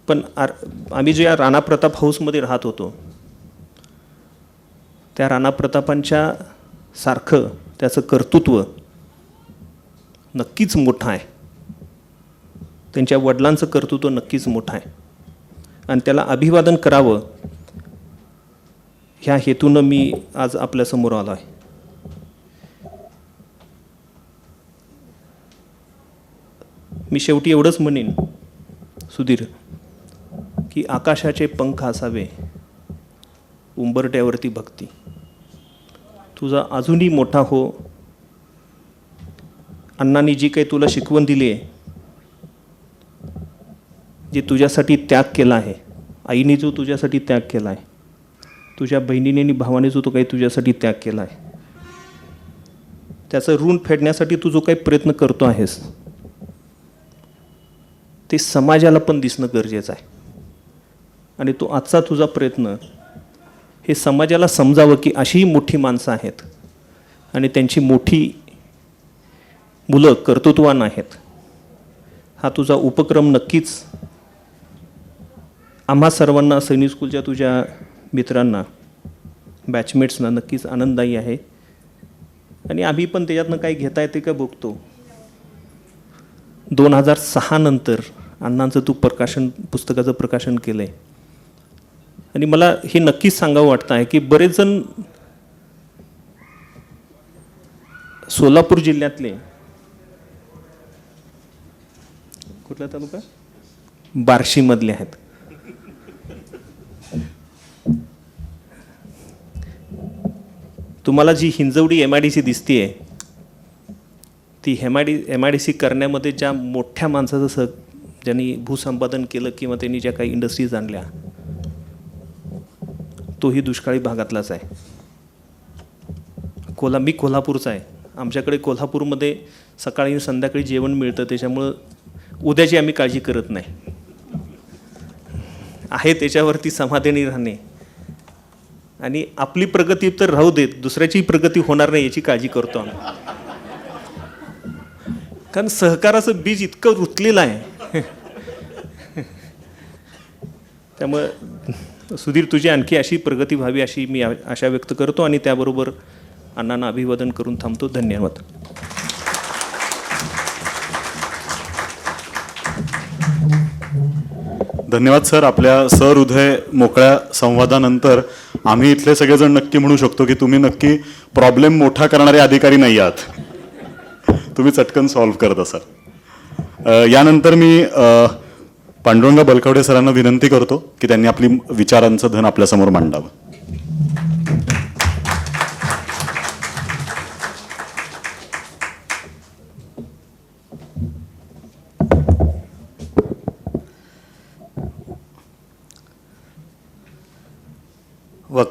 पण आम्ही ज्या राणा प्रताप हाऊसमध्ये राहत होतो त्या राणा प्रतापांच्या सारखं त्याचं कर्तृत्व नक्कीच मोठं आहे. त्यांच्या वडिलांचं कर्तृत्व नक्कीच मोठं आहे आणि त्याला अभिवादन करावं ह्या हेतूनं मी आज आपल्यासमोर आलो आहे. मी शेवटी एवढंच म्हणेन सुधीर की आकाशाचे पंख असावे उंबरट्यावरती भक्ती. तुझा अजूनही मोठा हो. अण्णांनी जी काही तुला शिकवण दिली आहे, जे तुझ्यासाठी त्याग केला आहे, आईने जो तुझ्यासाठी त्याग केला आहे, तुझ्या बहिणीने आणि भावाने जो तो काही तुझ्यासाठी त्याग केला आहे, त्याचं ऋण फेडण्यासाठी तू जो काही प्रयत्न करतो आहेस ते समाजाला पण दिसणं गरजेचं आहे. आणि तो आजचा तुझा प्रयत्न हे समाजाला समजावं की अशीही मोठी माणसं आहेत आणि त्यांची मोठी मुलं कर्तृत्वान आहेत. हा तुझा उपक्रम नक्कीच आम्हा सर्वांना, सैनिक स्कूलच्या तुझ्या मित्रांना, बॅचमेट्सना नक्कीच आनंददायी आहे. आणि आम्ही पण त्याच्यातनं काही घेता येते का बघतो. 2006 नंतर अण्णांचं तू पुस्तकाचं प्रकाशन केलं आहे. आणि मला हे नक्कीच सांगावं वाटतं आहे की बरेच जण सोलापूर जिल्ह्यातले, कुठला तालुका, बार्शीमधले आहेत. तुम्हाला जी हिंजवडी MIDC दिसतीये ती MIDC करण्यामध्ये ज्या मोठ्या माणसाचं ज्यांनी भूसंपादन केलं किंवा त्यांनी ज्या काही इंडस्ट्रीज आणल्या तोही दुष्काळी भागातलाच आहे. मी कोल्हापूरचा आहे. आमच्याकडे कोल्हापूरमध्ये सकाळी आणि संध्याकाळी जेवण मिळतं, त्याच्यामुळं उद्याची आम्ही काळजी करत नाही आहे. त्याच्यावरती समाधानी राहणे आणि आपली प्रगती तर राहू देत, दुसऱ्याची प्रगती होणार नाही याची काळजी करतो आम्ही. कारण सहकाराचं बीज इतकं रुतलेलं आहे. त्यामुळं सुधीर तुझी आणखी अशी प्रगती व्हावी अशी मी आशा व्यक्त करतो आणि त्याबरोबर अण्णांना अभिवादन करून थांबतो. धन्यवाद. धन्यवाद सर. आपल्या सहृदय मोकळ्या संवादानंतर आम्ही इथले सगळेजण नक्की म्हणू शकतो की तुम्ही नक्की प्रॉब्लेम मोठा करणारे अधिकारी नाही आहात. तुम्ही चटकन सॉल्व्ह करत असाल. यानंतर मी पांडुरंग बलकवडे सरांना विनंती करतो की त्यांनी आपली विचारांचं धन आपल्यासमोर मांडावं.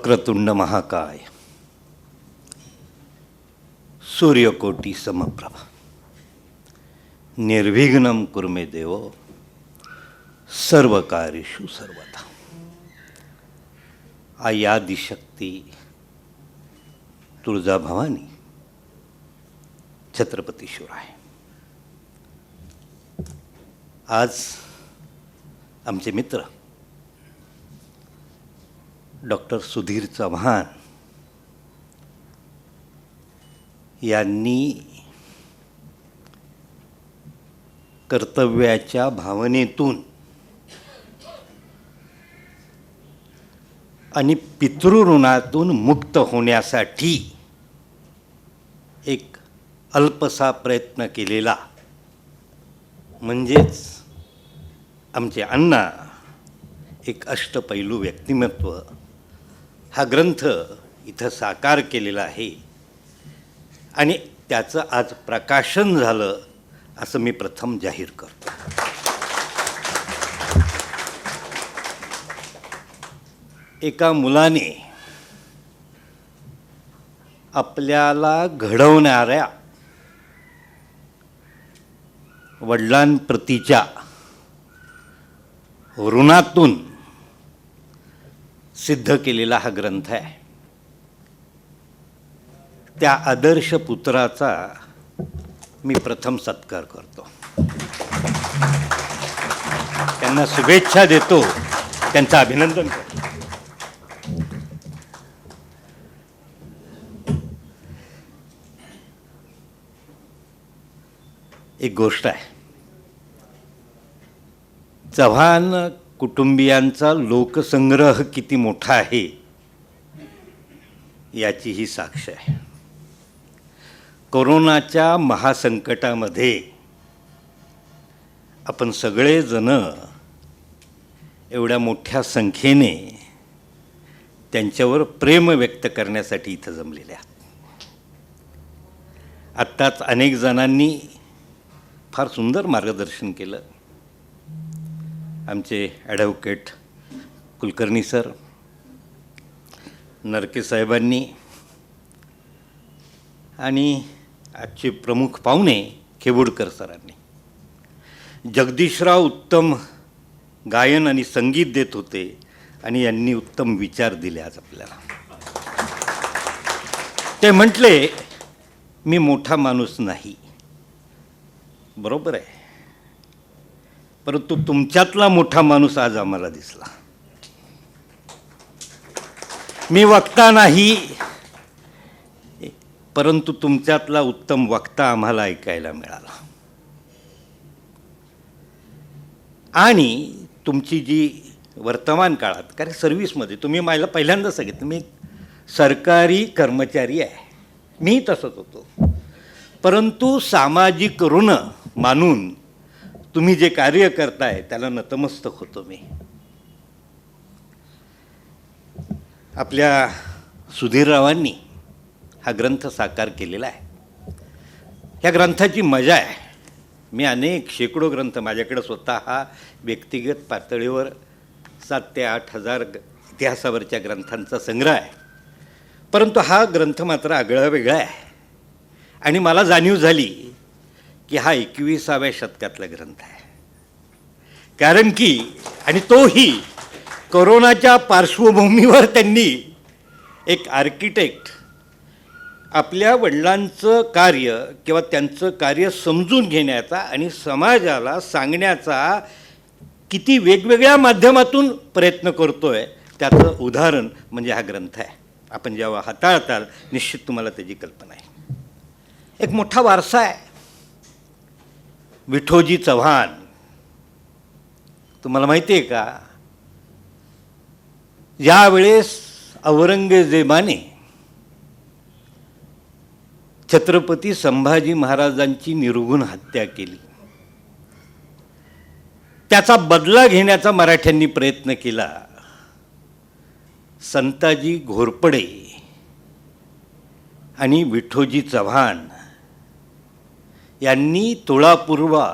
वक्रतुंड महाकाय सूर्यकोटी समप्रभ निर्विघ्नं कुरु मे देव सर्वकार्येषु सर्वदा. आयादिशक्ती तुळजाभवानी छत्रपती शिवराय. आज आमचे मित्र डॉक्टर सुधीर चव्हाण यांनी कर्तव्याच्या भावनेतून आणि पितृऋणातून मुक्त होण्यासाठी एक अल्पसा प्रयत्न केलेला म्हणजेच आमचे अण्णा एक अष्टपैलू व्यक्तिमत्व हा ग्रंथ इथं साकार केलेला आहे आणि त्याचं आज प्रकाशन झालं असं मी प्रथम जाहीर करतो. एका मुलाने आपल्याला घडवणाऱ्या वडिलांप्रतीच्या ऋणातून सिद्ध केलेला हा ग्रंथ आहे. त्या आदर्श पुत्राचा मी प्रथम सत्कार करतो, त्यांना शुभेच्छा देतो, त्यांचं अभिनंदन करतो. एक गोष्ट आहे, चव्हाण कुटुंबियांचा लोकसंग्रह किती मोठा आहे याची ही साक्ष आहे. कोरोनाच्या महासंकटामध्ये आपण सगळेजण एवढ्या मोठ्या संख्येने त्यांच्यावर प्रेम व्यक्त करण्यासाठी इथं जमलेले आहात. आत्ताच अनेक जणांनी फार सुंदर मार्गदर्शन केलं. आमचे ॲडव्होकेट कुलकर्णी सर, नरके साहेबांनी आणि आजचे प्रमुख पाहुणे खेबुडकर सरांनी. जगदीशराव उत्तम गायन आणि संगीत देत होते आणि यांनी उत्तम विचार दिले आज आपल्याला. ते म्हटले मी मोठा माणूस नाही, बरोबर आहे, परंतु तुमच्यातला मोठा माणूस आज आम्हाला दिसला. मी वक्ता नाही, परंतु तुमच्यातला उत्तम वक्ता आम्हाला ऐकायला मिळाला. आणि तुमची जी वर्तमान काळात, कारण सर्व्हिसमध्ये तुम्ही मला पहिल्यांदा सांगितलं मी सरकारी कर्मचारी आहे, मी तसंच होतो, परंतु सामाजिक ऋण मानून तुम्ही जे कार्य करताय त्याला नतमस्तक होतो मी. आपल्या सुधीररावांनी हा ग्रंथ साकार केलेला आहे. ह्या ग्रंथाची मजा आहे. मी अनेक शेकडो ग्रंथ माझ्याकडे स्वतः व्यक्तिगत पातळीवर 7 ते 8 हजार इतिहासावरच्या ग्रंथांचा संग्रह आहे, परंतु हा ग्रंथ मात्र आगळा वेगळा आहे. आणि मला जाणीव झाली की हा 21व्या शतकातला ग्रंथ आहे, कारण की आणि तोही कोरोनाच्या पार्श्वभूमीवर त्यांनी एक आर्किटेक्ट आपल्या वडिलांचं कार्य किंवा त्यांचं कार्य समजून घेण्याचा आणि समाजाला सांगण्याचा किती वेगवेगळ्या माध्यमातून प्रयत्न करतोय त्याचं उदाहरण म्हणजे हा ग्रंथ आहे. आपण जेव्हा हाताळताल निश्चित तुम्हाला त्याची कल्पना आहे. एक मोठा वारसा आहे. विठोजी चव्हाण, तुम्हाला माहिती आहे का, यावेळेस औरंगजेबाने छत्रपती संभाजी महाराजांची निर्घृण हत्या केली, त्याचा बदला घेण्याचा मराठ्यांनी प्रयत्न केला. संताजी घोरपडे आणि विठोजी चव्हाण यांनी तुळापूर्वा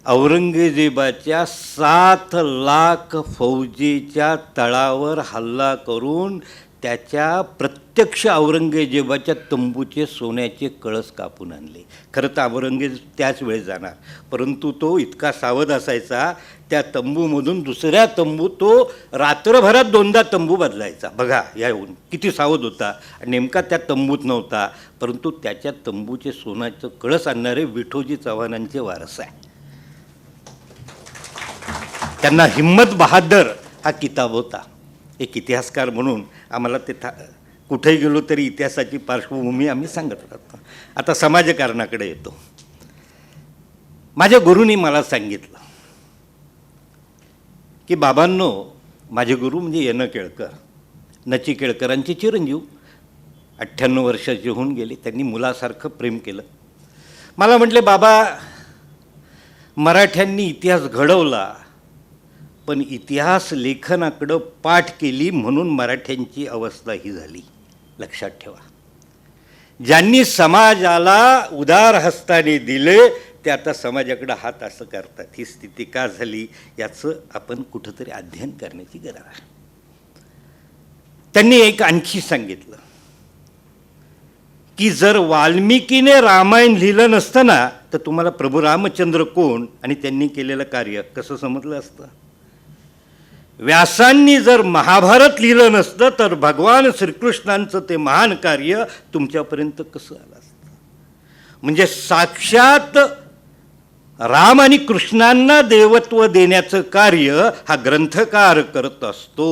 औरंगजेबाच्या 7 लाख फौजेच्या तळावर हल्ला करून त्याच्या प्रत्यक्ष औरंगजेबाच्या तंबूचे सोन्याचे कळस कापून आणले. खरं तर औरंगजेब त्याच वेळेस जाणार, परंतु तो इतका सावध असायचा, त्या तंबूमधून दुसऱ्या तंबू तो रात्रभरात 2दा तंबू बदलायचा. बघा याहून किती सावध होता. नेमका त्या तंबूत नव्हता, परंतु त्याच्या तंबूचे सोन्याचं कळस आणणारे विठोजी चव्हाणांचे वारस आहे. त्यांना हिम्मत बहादर हा किताब होता. एक इतिहासकार म्हणून आम्हाला ते कुठेही गेलो तरी इतिहासाची पार्श्वभूमी आम्ही सांगत राहतो. आता समाजकारणाकडे येतो. माझ्या गुरूंनी मला सांगितलं की बाबांनो, माझे गुरु म्हणजे एन केळकर, नची केळकरांचे चिरंजीव, 98 वर्षाचे होऊन गेले. त्यांनी मुलासारखं प्रेम केलं. मला म्हटले, बाबा मराठ्यांनी इतिहास घडवला, पण इतिहास लेखनाकडं पाठ केली म्हणून मराठ्यांची अवस्था ही झाली. लक्षात ठेवा, ज्यांनी समाजाला उदार हस्ताने दिले ते आता समाजाकडं हात असं करतात. ही स्थिती का झाली याचं आपण कुठंतरी अध्ययन करण्याची गरज आहे. त्यांनी एक आणखी सांगितलं की जर वाल्मिकीने रामायण लिहिलं नसतं ना, तर तुम्हाला प्रभू रामचंद्र कोण आणि त्यांनी केलेलं कार्य कसं समजलं असतं. व्यासांनी जर महाभारत लिहिलं नसतं तर भगवान श्रीकृष्णांचं ते महान कार्य तुमच्यापर्यंत कसं आलं असतं. म्हणजे साक्षात राम आणि कृष्णांना देवत्व देण्याचं कार्य हा ग्रंथकार करत असतो.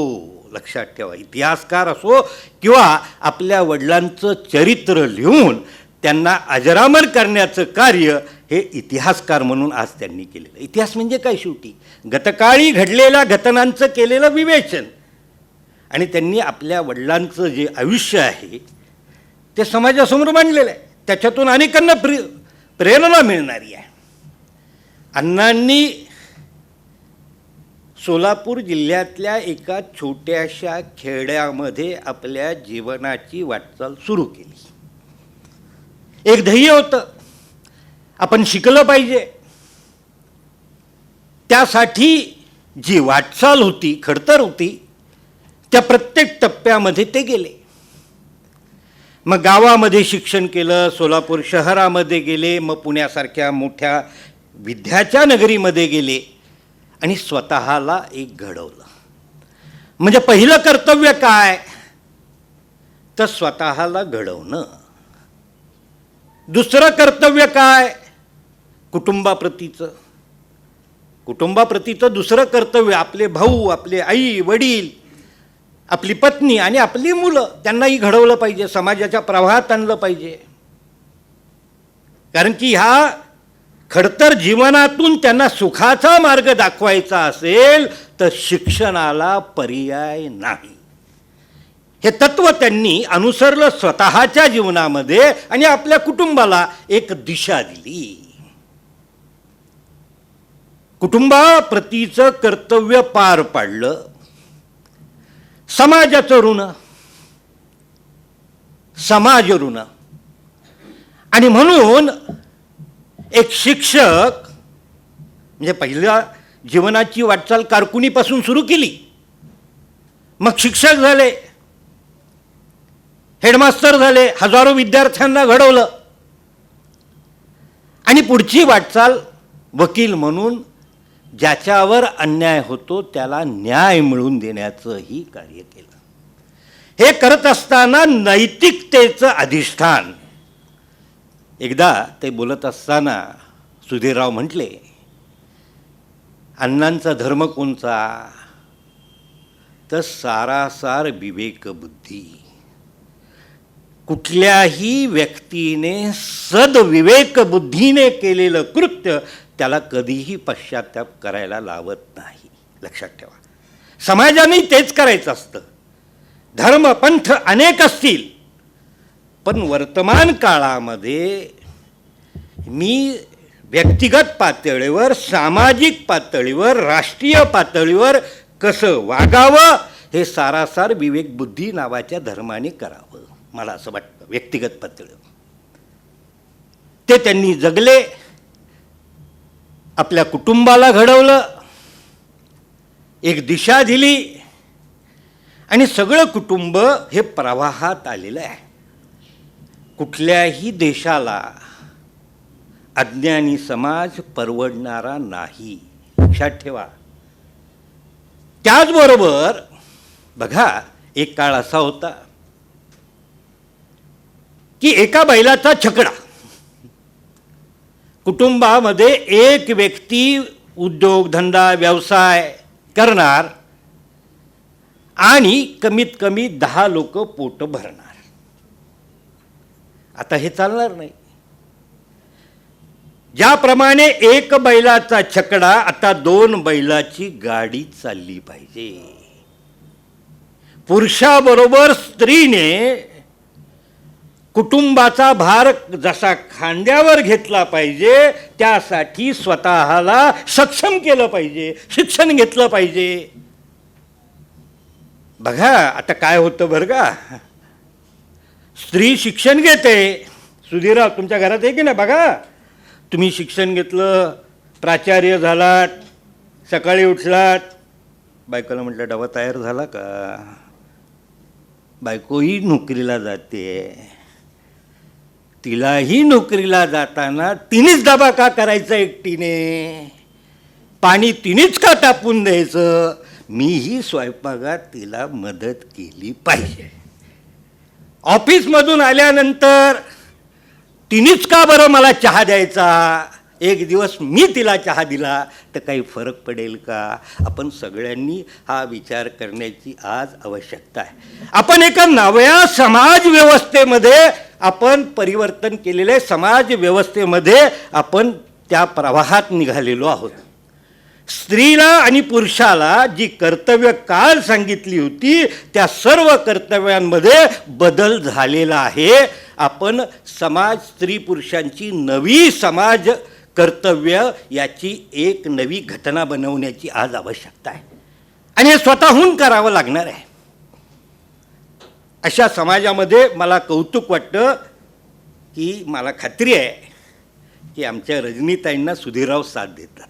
लक्षात ठेवा, इतिहासकार असो किंवा आपल्या वडिलांचं चरित्र लिहून त्यांना अजरामर करण्याचं कार्य हे इतिहासकार म्हणून आज त्यांनी केलेलं. इतिहास म्हणजे काय, शेवटी गतकाळी घडलेल्या घटनांचं केलेलं विवेचन. आणि त्यांनी आपल्या वडिलांचं जे आयुष्य आहे ते समाजासमोर मांडलेलं आहे. त्याच्यातून अनेकांना प्रेरणा मिळणारी आहे. अण्णांनी सोलापूर जिल्ह्यातल्या एका छोट्याशा खेड्यामध्ये आपल्या जीवनाची वाटचाल सुरू केली. एक ध्येय होतं, आपण शिकलं पाहिजे. त्यासाठी जी वाटचाल होती, खडतर होती, त्या प्रत्येक टप्प्यामध्ये ते गेले. मग गावामध्ये शिक्षण केलं, सोलापूर शहरामध्ये गेले, मग पुण्यासारख्या मोठ्या विद्याच्या नगरीमध्ये गेले आणि स्वतःला एक घडवलं. म्हणजे पहिलं कर्तव्य काय, तर स्वतःला घडवणं. दुसरं कर्तव्य काय, कुटुंबाप्रतीचं दुसरं कर्तव्य, आपले भाऊ, आपले आई वडील, आपली पत्नी आणि आपली मुलं, त्यांनाही घडवलं पाहिजे, समाजाच्या प्रवाहात आणलं पाहिजे. कारण की ह्या खडतर जीवनातून त्यांना सुखाचा मार्ग दाखवायचा असेल तर शिक्षणाला पर्याय नाही. हे तत्व त्यांनी अनुसरलं स्वतःच्या जीवनामध्ये आणि आपल्या कुटुंबाला एक दिशा दिली. कुटुंबाप्रतीचं कर्तव्य पार पाडलं. समाजाचं ऋण, समाज ऋण. आणि म्हणून एक शिक्षक म्हणजे पहिल्या जीवनाची वाटचाल कारकुनीपासून सुरू केली, मग शिक्षक झाले, हेडमास्टर झाले, हजारो विद्यार्थ्यांना घडवलं आणि पुढची वाटचाल वकील म्हणून ज्याच्यावर अन्याय होतो त्याला न्याय मिळवून देण्याचंही कार्य केलं. हे करत असताना नैतिकतेचं अधिष्ठान. एकदा ते बोलत असताना सुधीरराव म्हटले, अण्णांचा धर्म कोणचा, तर सारासार विवेकबुद्धी. कुठल्याही व्यक्तीने सदविवेकबुद्धीने केलेलं कृत्य त्याला कधीही पश्चाताप करायला लावत नाही. लक्षात ठेवा, समाजाने तेच करायचं असतं. धर्म पंथ अनेक असतील, पण वर्तमान काळामध्ये मी व्यक्तिगत पातळीवर, सामाजिक पातळीवर, राष्ट्रीय पातळीवर कसं वागावं हे सारासार विवेकबुद्धी नावाच्या धर्माने करावं, मला असं वाटतं. व्यक्तिगत पातळीवर ते त्यांनी जगले आपल्या कुटुंबाला घडवलं, एक दिशा दिली आणि सगळं कुटुंब हे प्रवाहात आलेलं आहे. कुठल्याही देशाला अज्ञानी समाज परवडणारा नाही, लक्षात ठेवा. त्याचबरोबर बघा, एक काळ असा होता की एका बैलाचा छकडा, कुटुंबामध्ये एक व्यक्ती उद्योगधंदा व्यवसाय करणार आणि कमीत कमी 10 लोक पोट भरणार. आता हे चालणार नाही. ज्याप्रमाणे एक बैलाचा छकडा, आता 2 बैलाची गाडी चालली पाहिजे. पुरुषाबरोबर स्त्रीने कुटुंबाचा भार जसा खांद्यावर घेतला पाहिजे, त्यासाठी स्वतःला सक्षम केलं पाहिजे, शिक्षण घेतलं पाहिजे. बघा आता काय होतं बरं का, स्त्री शिक्षण घेते. सुधीरराव तुमच्या घरात आहे की नाही? बघा, तुम्ही शिक्षण घेतलं, प्राचार्य झालात, सकाळी उठलात, बायकोला म्हटलं डबा तयार झाला का? बायकोही नोकरीला जाते, तिलाही नोकरीला जाताना तिनेच डबा का करायचा एकटीने? पाणी तिनेच का तापून द्यायचं? मीही स्वयंपाकात तिला मदत केली पाहिजे. ऑफिसमधून आल्यानंतर तिनेच का बरं मला चहा द्यायचा? एक दिवस मी तिला चहा दिला तर काही फरक पडेल का? आपण सगळ्यांनी हा विचार करण्याची आज आवश्यकता आहे. आपण एका नव्या समाज व्यवस्थेमध्ये आपण परिवर्तन केलेले, समाज व्यवस्थेमध्ये आपण त्या प्रवाहात निघालेलो आहोत. स्त्रीला आणि पुरुषाला जी कर्तव्य काल सांगितली होती, त्या सर्व कर्तव्यांमध्ये बदल झालेला आहे. आपण समाज, स्त्री पुरुषांची नवी समाज कर्तव्य याची एक नवी घटना बनवण्याची आज आवश्यकता आहे आणि हे स्वतःहून करावं लागणार आहे. अशा समाजामध्ये मला कौतुक वाटतं की मला खात्री आहे की आमच्या रजनीताईंना सुधीरराव साथ देतात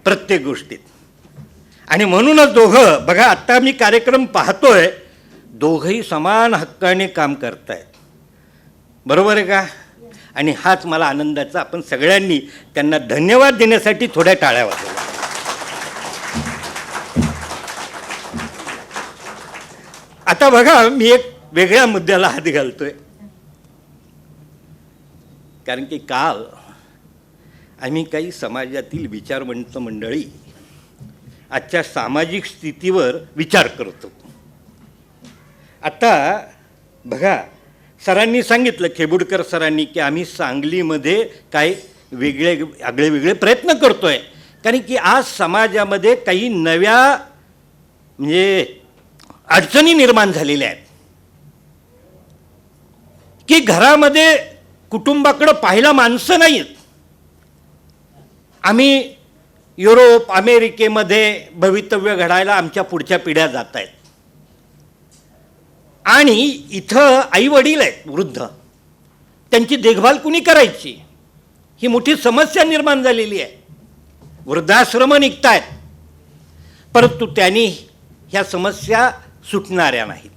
प्रत्येक गोष्टीत. आणि म्हणूनच दोघं बघा, आत्ता मी कार्यक्रम पाहतोय, दोघंही समान हक्काने काम करतायत. बरोबर आहे का? आणि हाच मला आनंदाचा. आपण सगळ्यांनी त्यांना धन्यवाद देण्यासाठी थोड्या टाळ्या वाजवल्या. आता बघा, मी एक वेगळ्या मुद्द्याला हात घालतोय, कारण की काल आम्ही काही समाजातील विचारवंत मंडळी आजच्या सामाजिक स्थितीवर विचार करतो. आता बघा, सरांनी सांगितलं, खेबुडकर सरांनी, की आम्ही सांगलीमध्ये काय वेगळे प्रयत्न करतोय, कारण की आज समाजामध्ये काही नव्या म्हणजे अडचणी निर्माण झालेल्या आहेत की घरामध्ये कुटुंबाकडं पाहायला माणसं नाहीत. आम्ही युरोप अमेरिकेमध्ये भवितव्य घडायला आमच्या पुढच्या पिढ्या जात आहेत आणि इथं आई वडील आहेत वृद्ध, त्यांची देखभाल कुणी करायची? ही मोठी समस्या निर्माण झालेली आहे. वृद्धाश्रम निघतायत, परंतु त्यांनी ह्या समस्या सुटणाऱ्या नाहीत.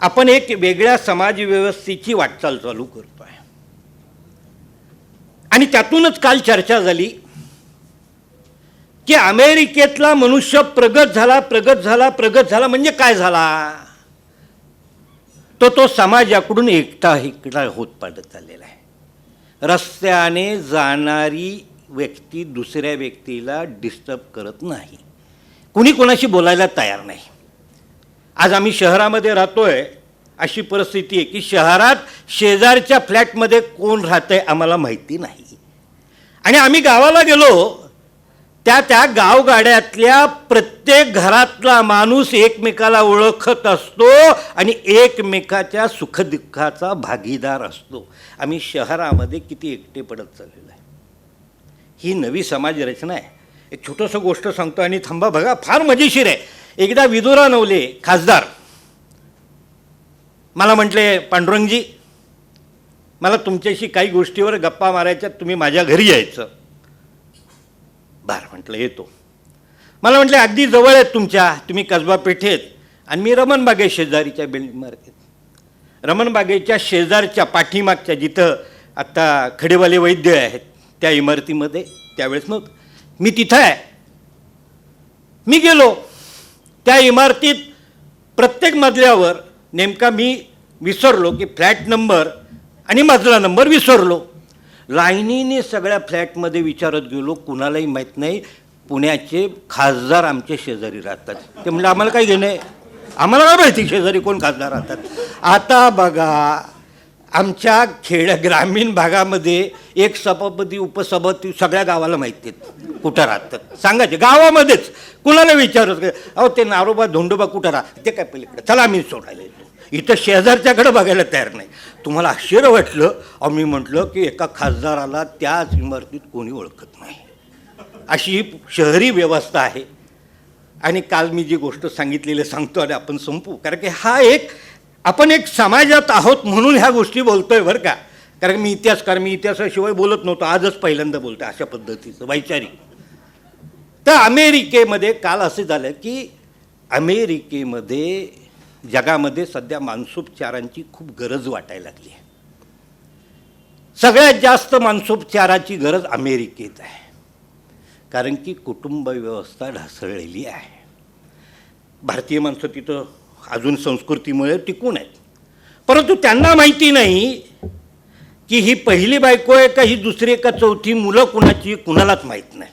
आपण एक वेगळ्या समाज व्यवस्थेची वाटचाल चालू करतोय आणि त्यातूनच काल चर्चा झाली की अमेरिकेतला मनुष्य प्रगत झाला म्हणजे काय झाला? तो समाजाकडून एकटा होत पडत चाललेला आहे. रस्त्याने जाणारी व्यक्ती दुसऱ्या व्यक्तीला डिस्टर्ब करत नाही, कुणी कोणाशी बोलायला तयार नाही. आज आम्ही शहरामध्ये राहतोय, अशी परिस्थिती आहे की शहरात शेजारच्या फ्लॅटमध्ये कोण राहतंय आम्हाला माहिती नाही. आणि आम्ही गावाला गेलो, त्या गावगाड्यातल्या प्रत्येक घरातला माणूस एकमेकाला ओळखत असतो आणि एकमेकाच्या सुखदुःखाचा भागीदार असतो. आम्ही शहरामध्ये किती एकटे पडत चाललेलो आहे. ही नवी समाज रचना आहे. एक छोटंसं गोष्ट सांगतो आणि थांबा, बघा, फार मजेशीर आहे. एकदा विदुरा नवले खासदार मला म्हटले, पांडुरंगजी, मला तुमच्याशी काही गोष्टीवर गप्पा मारायच्या, तुम्ही माझ्या घरी यायचं. बरं म्हटलं येतो. मला म्हटलं अगदी जवळ आहेत तुमच्या, तुम्ही कसबा पेठेत आणि मी रमणबागे शेजारीच्या बिल्डिंग मार्केट. रमणबागेच्या शेजारच्या पाठीमागच्या जिथं आत्ता खडेवाले वैद्य आहेत त्या इमारतीमध्ये त्यावेळेस मग मी तिथं आहे. मी गेलो त्या इमारतीत प्रत्येक मजल्यावर नेमका मी विसरलो की फ्लॅट नंबर आणि मजला नंबर विसरलो. लाईनीने सगळ्या फ्लॅटमध्ये विचारत गेलो, कुणालाही माहीत नाही. पुण्याचे खासदार आमचे शेजारी राहतात. ते म्हणजे आम्हाला काही घेणं आहे, आम्हाला काय माहिती शेजारी कोण खासदार राहतात. आता बघा आमच्या ग्रामीण भागामध्ये एक सभापती उपसभापती सगळ्या गावाला माहिती आहेत कुठं राहतात. सांगायचे गावामध्येच कुणाला विचारत अहो ते नारोबा धोंडोबा कुठं राहतात ते काय पलीकडे, चला आम्ही सोडायला येतो. इथं शेजारच्याकडे बघायला तयार नाही. तुम्हाला आश्चर्य वाटलं. अहो मी म्हटलं की एका खासदाराला त्याच इमारतीत कोणी ओळखत नाही, अशी ही शहरी व्यवस्था आहे. आणि काल मी जी गोष्ट सांगितलेली सांगतो आणि आपण संपू, कारण की आपण एक समाजात आहोत म्हणून ह्या गोष्टी बोलतोय बरं का. कारण मी इतिहासाशिवाय बोलत नव्हतो, आजच पहिल्यांदा बोलतोय अशा पद्धतीचं वैचारिक. तर अमेरिकेमध्ये काल असं झालं की अमेरिकेमध्ये जगामध्ये सध्या मानसोपचारांची खूप गरज वाटायला लागली आहे. सगळ्यात जास्त मानसोपचाराची गरज अमेरिकेत आहे, कारण की कुटुंब व्यवस्था ढासळलेली आहे. भारतीय माणसं तिथं अजून संस्कृतीमुळे टिकून आहेत, परंतु त्यांना माहिती नाही की ही पहिली बायको आहे का ही दुसरी का चौथी, मुलं कुणाची कुणालाच माहीत नाही.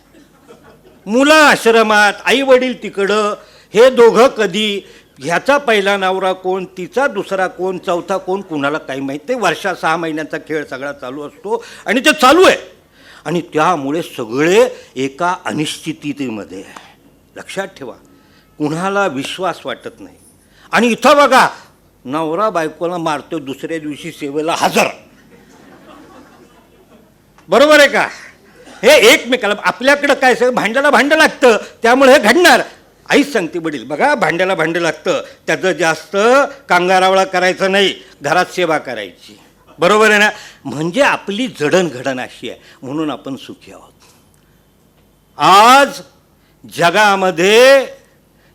मुलं आश्रमात, आई वडील तिकडं, हे दोघं कधी, ह्याचा पहिला नवरा कोण, तिचा दुसरा कोण, चौथा कोण, कुणाला काही माहीत नाही. वर्षा 6 महिन्यांचा खेळ सगळा चालू असतो आणि ते चालू आहे. आणि त्यामुळे सगळे एका अनिश्चिततेमध्ये आहे. लक्षात ठेवा, कुणाला विश्वास वाटत नाही. आणि इथं बघा नवरा बायकोला मारतो, दुसऱ्या दिवशी सेवेला हजर. बरोबर आहे का. हे एकमेकाला, आपल्याकडं काय सगळं भांड्याला भांडं लागतं, त्यामुळे हे घडणार. आईच सांगते वडील बघा भांड्याला भांडं लागतं, त्याचं जास्त कांगारावळा करायचं नाही, घरात सेवा करायची. बरोबर आहे ना. म्हणजे आपली जडणघडण अशी आहे म्हणून आपण सुखी आहोत. आज जगामध्ये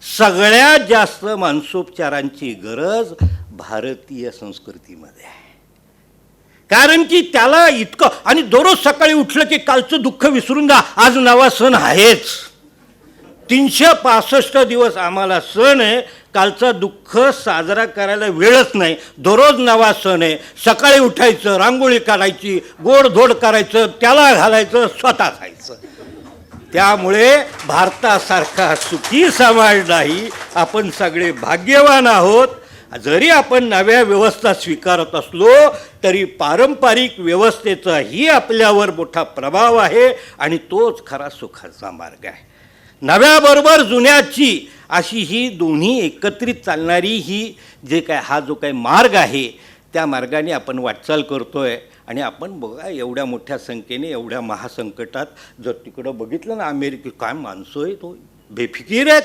सगळ्यात जास्त मानसोपचारांची गरज भारतीय संस्कृतीमध्ये आहे. कारण की त्याला इतकं, आणि दररोज सकाळी उठलं की कालचं दुःख विसरून जा, आज नवा सण आहेच. 365 दिवस आम्हाला सण आहे, कालचा दुःख साजरा करायला वेळच नाही. दररोज नवा सण आहे. सकाळी उठायचं, रांगोळी काढायची, गोडधोड करायचं, त्याला घालायचं, स्वतः खायचं. त्यामुळे भारतासारखा सुखी समाज नाही. आपण सगळे भाग्यवान आहोत. जरी आपण नव्या व्यवस्था स्वीकारत असलो तरी पारंपरिक व्यवस्थेचाही आपल्यावर मोठा प्रभाव आहे आणि तोच खरा सुखाचा मार्ग आहे. नव्याबरोबर जुन्याची अशी ही दोन्ही एकत्रित चालणारी ही हा जो काही मार्ग आहे त्या मार्गाने आपण वाटचाल करतोय. आणि आपण बघा एवढ्या मोठ्या संख्येने एवढ्या महासंकटात जर तिकडं बघितलं ना, अमेरिकेत काय माणसं आहे, तो बेफिकीर आहेत.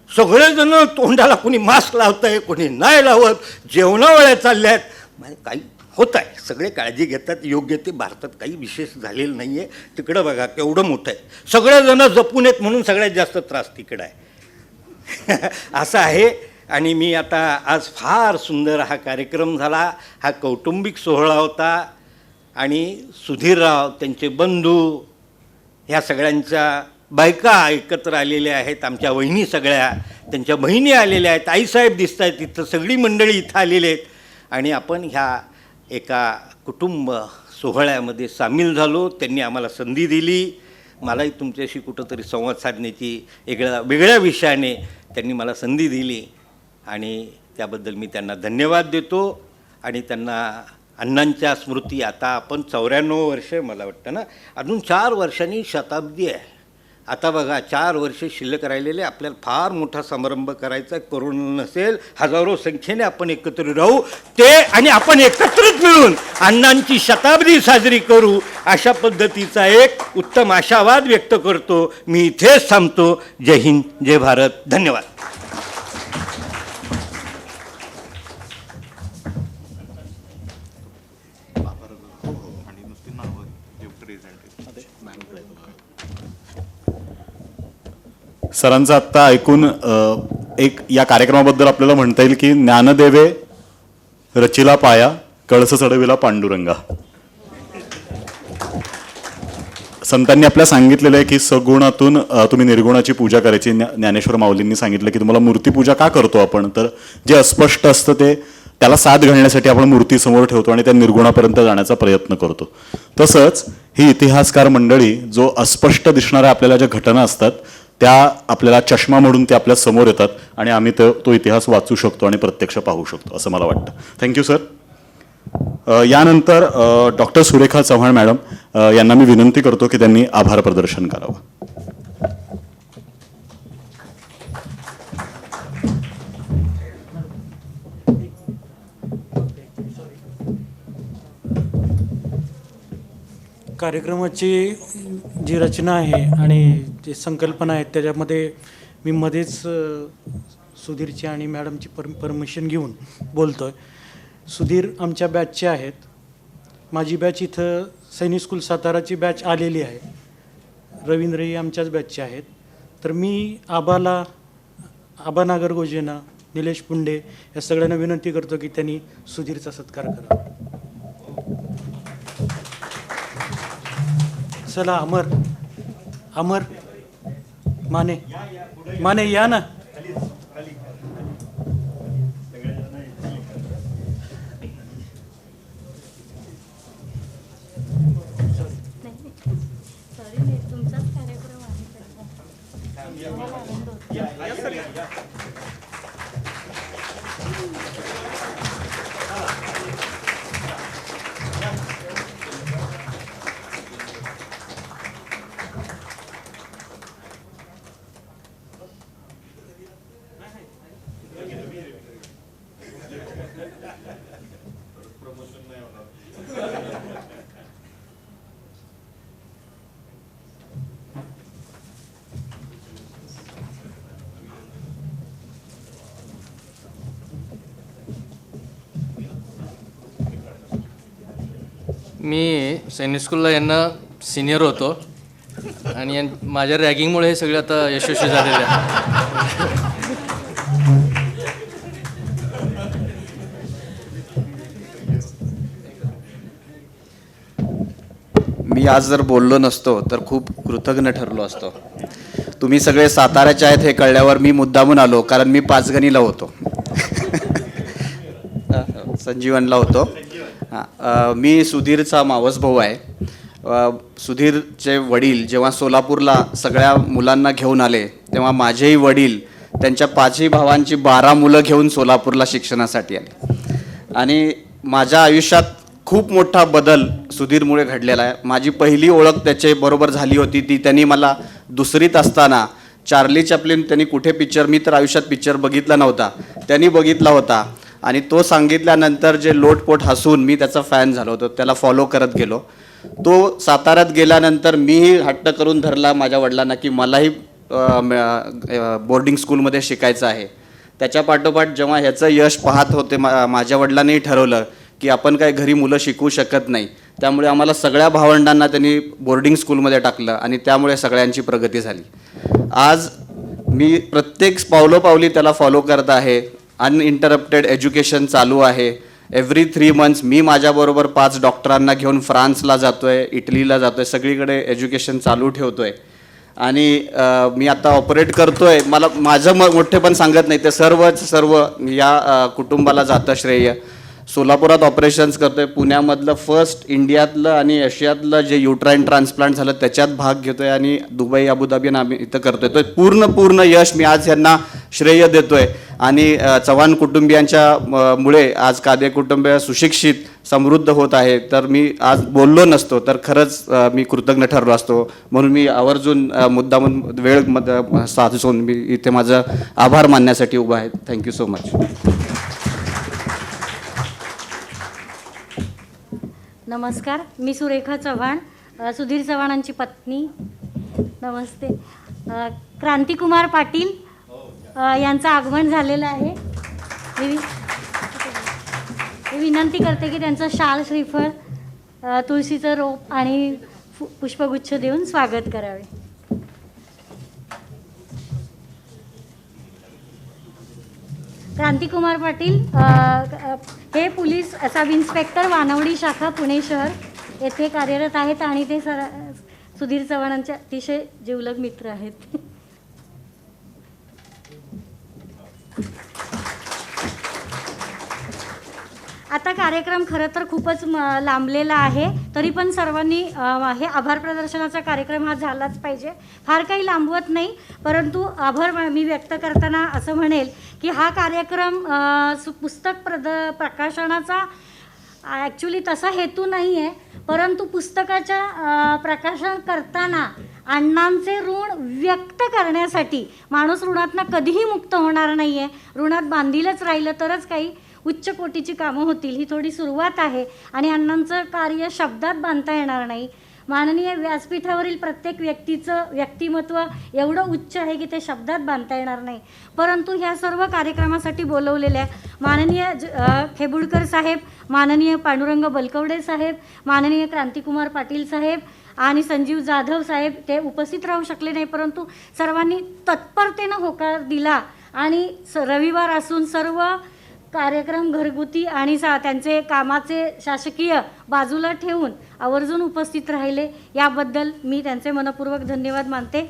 सगळेजण तोंडाला कोणी मास्क लावत आहे, कोणी नाही लावत, जेवणावळ्या चालल्या आहेत. म्हणजे काही होत आहे, सगळे काळजी घेतात, योग्य ते. भारतात काही विशेष झालेलं नाही आहे. तिकडं बघा केवढं मोठं आहे, सगळेजण जपून आहेत म्हणून सगळ्यात जास्त त्रास तिकडं आहे. असं आहे. आणि मी आता आज फार सुंदर हा कार्यक्रम झाला. हा कौटुंबिक सोहळा होता आणि सुधीरराव, त्यांचे बंधू, ह्या सगळ्यांच्या बायका एकत्र आलेल्या आहेत, आमच्या वहिनी सगळ्या, त्यांच्या बहिणी आलेल्या आहेत, आईसाहेब दिसत आहेत, तिथं सगळी मंडळी इथं आलेली आहेत. आणि आपण ह्या एका कुटुंब सोहळ्यामध्ये सामील झालो. त्यांनी आम्हाला संधी दिली. मलाही तुमच्याशी कुठंतरी संवाद साधण्याची वेगळ्या विषयाने त्यांनी मला संधी दिली आणि त्याबद्दल मी त्यांना धन्यवाद देतो. आणि त्यांना अण्णांच्या स्मृती, आता आपण 94 वर्ष मला वाटतं ना, अजून 4 वर्षांनी शताब्दी आहे. आता बघा 4 वर्षे शिल्लक राहिलेले, आपल्याला फार मोठा समारंभ करायचा, करोना नसेल, हजारो संख्येने आपण एकत्र राहू ते, आणि आपण एकत्रित मिळून अण्णांची शताब्दी साजरी करू, अशा पद्धतीचा एक उत्तम आशावाद व्यक्त करतो. मी इथेच थांबतो. जय हिंद, जय भारत, धन्यवाद. आणि नुसती नावं प्रेझेंट सरांचं आत्ता ऐकून एक या कार्यक्रमाबद्दल आपल्याला म्हणता येईल की ज्ञानदेवे रचिला पाया कळस चढविला पांडुरंगा. संतांनी आपल्या सांगितलेलं आहे की सगुणातून तुम्ही निर्गुणाची पूजा करायची. ज्ञानेश्वर माऊलींनी सांगितलं की तुम्हाला मूर्तीपूजा का करतो आपण, तर जे अस्पष्ट असतं ते त्याला साथ घालण्यासाठी आपण मूर्ती समोर ठेवतो आणि त्या निर्गुणापर्यंत जाण्याचा प्रयत्न करतो. तसंच ही इतिहासकार मंडळी जो अस्पष्ट दिसणाऱ्या आपल्याला ज्या घटना असतात त्या आपल्याला चष्मा म्हणून ते आपल्या समोर येतात आणि आम्ही तो इतिहास वाचू शकतो आणि प्रत्यक्ष पाहू शकतो असं मला वाटतं. Thank you sir. यानंतर डॉक्टर सुरेखा चव्हाण मॅडम यांना मी विनंती करतो की त्यांनी आभार प्रदर्शन करावं. कार्यक्रमाची जी रचना आहे आणि जी संकल्पना आहे त्याच्यामध्ये मी मध्येच सुधीरची आणि मॅडमची परमिशन घेऊन बोलतो आहे. सुधीर आमच्या बॅचचे आहेत. माझी बॅच इथं सैनिक स्कूल साताराची बॅच आलेली आहे. रवींद्रही आमच्याच बॅचचे आहेत. तर मी आबा नागरगोजेंना, निलेश पुंडे या सगळ्यांना विनंती करतो की त्यांनी सुधीरचा सत्कार करावा. चला अमर माने या ना. मी सैनिक स्कूलला यांना सिनियर होतो आणि माझ्या रॅगिंगमुळे हे सगळे आता यशस्वी झालेले आहे. मी आज जर बोललो नसतो तर खूप कृतज्ञ ठरलो असतो. तुम्ही सगळे साताऱ्याचे आहेत हे कळल्यावर मी मुद्दामून आलो, कारण मी पाचगणीला होतो. संजीवनला होतो. मी सुधीरचा मावस भाऊ आहे. सुधीरचे वडील जेव्हा सोलापूरला सगळ्या मुलांना घेऊन आले तेव्हा माझेही वडील त्यांच्या 5ही भावांची 12 मुलं घेऊन सोलापूरला शिक्षणासाठी आले. आणि माझ्या आयुष्यात खूप मोठा बदल सुधीरमुळे घडलेला आहे. माझी पहिली ओळख त्याच्याबरोबर झाली होती ती त्यांनी मला 2रीत असताना चार्ली चॅप्लिन त्यांनी कुठे पिक्चर, मी तर आयुष्यात पिक्चर बघितला नव्हता, त्यांनी बघितला होता आणि तो सांगितल्यानंतर जे लोटपोट हसून मी त्याचा फॅन झालो होतो, त्याला फॉलो करत गेलो. तो साताऱ्यात गेल्यानंतर मीही हट्ट करून धरला माझ्या वडिलांना की मलाही बोर्डिंग स्कूलमध्ये शिकायचं आहे. त्याच्या पाठोपाठ जेव्हा ह्याचं यश पाहत होते माझ्या वडिलांनीही ठरवलं की आपण काय घरी मुलं शिकवू शकत नाही, त्यामुळे आम्हाला सगळ्या भावंडांना त्यांनी बोर्डिंग स्कूलमध्ये टाकलं आणि त्यामुळे सगळ्यांची प्रगती झाली. आज मी प्रत्येक पावलोपावली त्याला फॉलो करत आहे. अनइंटरप्टेड एज्युकेशन चालू आहे. एव्हरी 3 मंथ्स मी माझ्याबरोबर 5 डॉक्टरांना घेऊन फ्रान्सला जातो आहे, इटलीला जातो आहे, सगळीकडे एज्युकेशन चालू ठेवतो आहे. आणि मी आता ऑपरेट करतो आहे. मला माझं मोठेपण सांगत नाही, ते सर्व या कुटुंबाला जातं श्रेय. सोलापुरात ऑपरेशन्स करतो आहे. पुण्यामधलं फर्स्ट इंडियातलं आणि एशियातलं जे युट्राईन ट्रान्सप्लांट झालं त्याच्यात भाग घेतो आहे आणि दुबई, अबुधाबी आणि आम्ही इथं करतो आहे. तो पूर्ण यश मी आज यांना श्रेय देतो आहे. आणि चव्हाण कुटुंबियांच्या मुळे आज कादे कुटुंबीय सुशिक्षित, समृद्ध होत आहे. तर मी आज बोललो नसतो तर खरंच मी कृतज्ञ ठरलो असतो. म्हणून मी आवर्जून मुद्दामून वेळ साधून मी इथे माझं आभार मानण्यासाठी उभा आहे. Thank you so much. नमस्कार, मी सुरेखा चव्हाण, सुधीर चव्हाणांची पत्नी. नमस्ते. क्रांतिकुमार पाटील यांचं आगमन झालेलं आहे. मी विनंती करते की त्यांचं शाल, श्रीफळ, तुळशीचं रोप आणि पुष्पगुच्छ देऊन स्वागत करावे. क्रांतिकुमार पाटील हे पोलीस सब इन्स्पेक्टर वानवडी शाखा पुणे शहर येथे कार्यरत आहेत आणि ते सुधीर चव्हाणांचे अतिशय जिवलग मित्र आहेत. आता कार्यक्रम खरं तर खूपच लांबलेला आहे, तरी पण सर्वांनी हे आभार प्रदर्शनाचा कार्यक्रम हा झालाच पाहिजे. फार काही लांबवत नाही, परंतु आभार मी व्यक्त करताना असं म्हणेल की हा कार्यक्रम पुस्तक प्रकाशनाचा ॲक्च्युली तसा हेतू नाही आहे, परंतु पुस्तकाच्या प्रकाशन करताना अण्णांचे ऋण व्यक्त करण्यासाठी माणूस ऋणातनं कधीही मुक्त होणार नाही आहे. ऋणात बांधीलच राहिलं तरच काही उच्च कोटीची कामं होतील. ही थोडी सुरुवात आहे आणि अण्णांचं कार्य शब्दात बांधता येणार नाही. माननीय व्यासपीठावरील प्रत्येक व्यक्तीचं व्यक्तिमत्व एवढं उच्च आहे की ते शब्दात बांधता येणार नाही. परंतु ह्या सर्व कार्यक्रमासाठी बोलवलेल्या माननीय खेबुडकर साहेब, माननीय पांडुरंग बलकवडे साहेब, माननीय क्रांतिकुमार पाटील साहेब आणि संजीव जाधव साहेब ते उपस्थित राहू शकले नाही, परंतु सर्वांनी तत्परतेनं होकार दिला आणि रविवार असून सर्व कार्यक्रम घरगुती आणि त्यांचे कामाचे शासकीय बाजूला ठेवून आवर्जून उपस्थित राहिले. याबद्दल मी त्यांचे मनपूर्वक धन्यवाद मानते,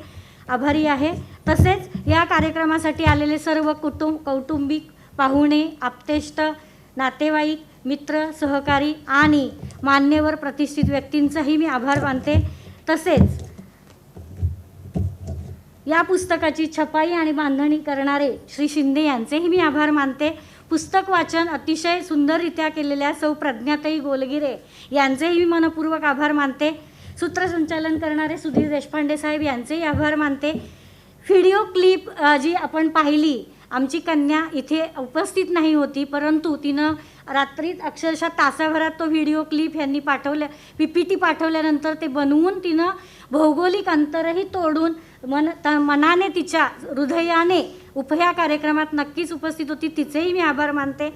आभारी आहे. तसेच या कार्यक्रमासाठी आलेले सर्व कौटुंबिक पाहुणे, आप्तेष्ट, नातेवाईक, मित्र, सहकारी आणि मान्यवर प्रतिष्ठित व्यक्तींचाही मी आभार मानते. तसेच या पुस्तकाची छपाई आणि बांधणी करणारे श्री शिंदे यांचेही मी आभार मानते. पुस्तक वाचन अतिशय सुंदररित्या केलेल्या सौ प्रज्ञाताई गोलगिरे यांचेही मी मनपूर्वक आभार मानते. सूत्रसंचालन करणारे सुधीर देशपांडे साहेब यांचेही आभार मानते. व्हिडिओ क्लिप जी आपण पाहिली, आमची कन्या इथे उपस्थित नाही होती, परंतु तिनं रात्रीत अक्षरशः तासाभरात तो व्हिडिओ क्लिप यांनी पाठवल्या, PPT पाठवल्यानंतर ते बनवून तिनं भौगोलिक अंतरही तोडून मनाने तिच्या हृदयाने ह्या कार्यक्रमात नक्कीच उपस्थित होती. तिचेही मी आभार मानते.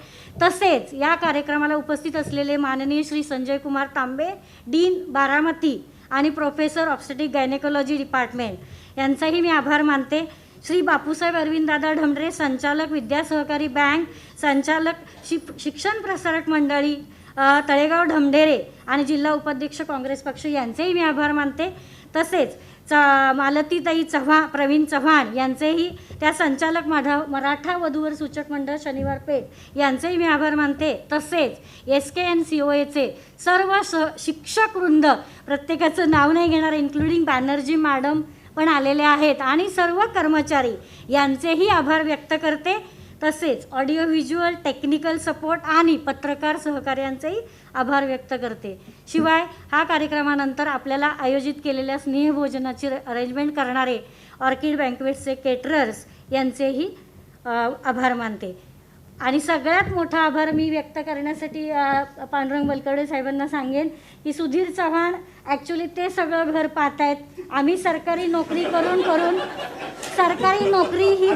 तसेच या कार्यक्रमाला उपस्थित असलेले माननीय श्री संजय कुमार तांबे, डीन बारामती आणि प्रोफेसर ऑब्स्टेटिक गायनेकोलॉजी डिपार्टमेंट यांचाही मी आभार मानते. श्री बापूसाहेब अरविंददादा ढमढरे, संचालक विद्या सहकारी बँक, संचालक शिक्षण प्रसारक मंडळी तळेगाव ढमढेरे आणि जिल्हा उपाध्यक्ष काँग्रेस पक्ष यांचेही मी आभार मानते. तसेच मालतीताई प्रवीण चव्हाण यांचेही, त्या संचालक मराठा वधूवर सूचक मंडळ शनिवार पेठ यांचेही मी आभार मानते. तसेच SKNCOAचे सर्व शिक्षक वृंद, प्रत्येकाचं नाव नाही घेणार, इन्क्लुडिंग बॅनर्जी मॅडम पण आलेले आहेत आणि सर्व कर्मचारी यांचेही आभार व्यक्त करते. तसेच ऑडिओ व्हिज्युअल टेक्निकल सपोर्ट आणि पत्रकार सहकार्यांचेही आभार व्यक्त करते. शिवाय हा कार्यक्रमानंतर आपल्याला आयोजित केलेल्या स्नेहभोजनाची अरेंजमेंट करणारे ऑर्किड बँक्वेट्सचे केटरर्स यांचेही आभार मानते. आणि सगळ्यात मोठा आभार मी व्यक्त करण्यासाठी पांडुरंग बलकवडे साहेबांना सांगेन की सुधीर चव्हाण ॲक्च्युली ते सगळं घर पाहत आहेत. आम्ही सरकारी नोकरी करून सरकारी नोकरी ही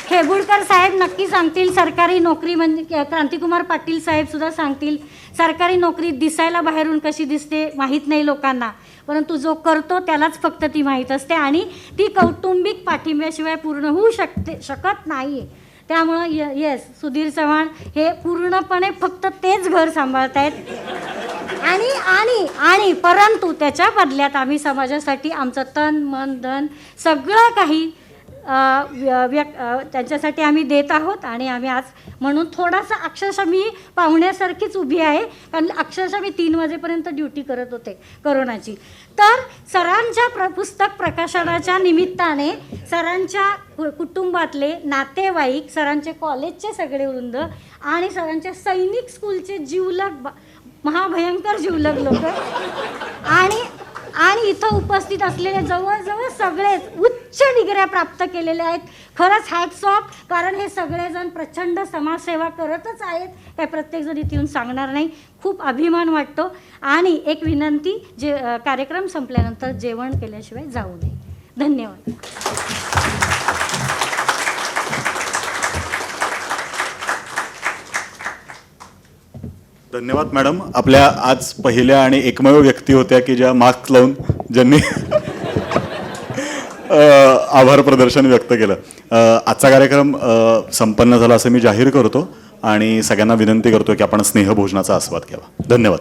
खेबुडकर साहेब नक्की सांगतील, सरकारी नोकरी म्हणजे क्रांतिकुमार पाटील साहेबसुद्धा सांगतील, सरकारी नोकरी दिसायला बाहेरून कशी दिसते माहीत नाही लोकांना, परंतु जो करतो त्यालाच फक्त ती माहीत असते आणि ती कौटुंबिक पाठिंब्याशिवाय पूर्ण होऊ शकत नाही. त्यामुळं येस, सुधीर चव्हाण हे पूर्णपणे फक्त तेच घर सांभाळत आहेत आणि आणि आणि परंतु त्याच्या बदल्यात आम्ही समाजासाठी आमचं तन मन धन सगळं काही त्यांच्यासाठी आम्ही देत आहोत. आणि आम्ही आज म्हणून थोडासा अक्षरशः मी पाहुण्यासारखीच उभी आहे, कारण अक्षरशः मी 3 वाजेपर्यंत ड्युटी करत होते करोनाची. तर सरांच्या पुस्तक प्रकाशनाच्या निमित्ताने सरांच्या कुटुंबातले नातेवाईक, सरांचे कॉलेजचे सगळे वृंद आणि सरांच्या सैनिक स्कूलचे जीवलग महाभयंकर जीवलग लोक आणि इथं उपस्थित असलेले जवळजवळ सगळेच उच्च डिग्र्या प्राप्त केलेल्या आहेत. खरंच हॅट्स ऑफ, कारण हे सगळेजण प्रचंड समाजसेवा करतच आहेत, काय प्रत्येकजण इथे येऊन सांगणार नाही. खूप अभिमान वाटतो. आणि एक विनंती, कार्यक्रम संपल्यानंतर जेवण केल्याशिवाय जाऊ नये. धन्यवाद. धन्यवाद मॅडम. आपल्या आज पहिल्या आणि एकमेव व्यक्ती होत्या की ज्या मास्क लावून ज्यांनी आभार प्रदर्शन व्यक्त केलं. आजचा कार्यक्रम संपन्न झाला असं मी जाहीर करतो आणि सगळ्यांना विनंती करतो की आपण स्नेहभोजनाचा आस्वाद घ्यावा. धन्यवाद.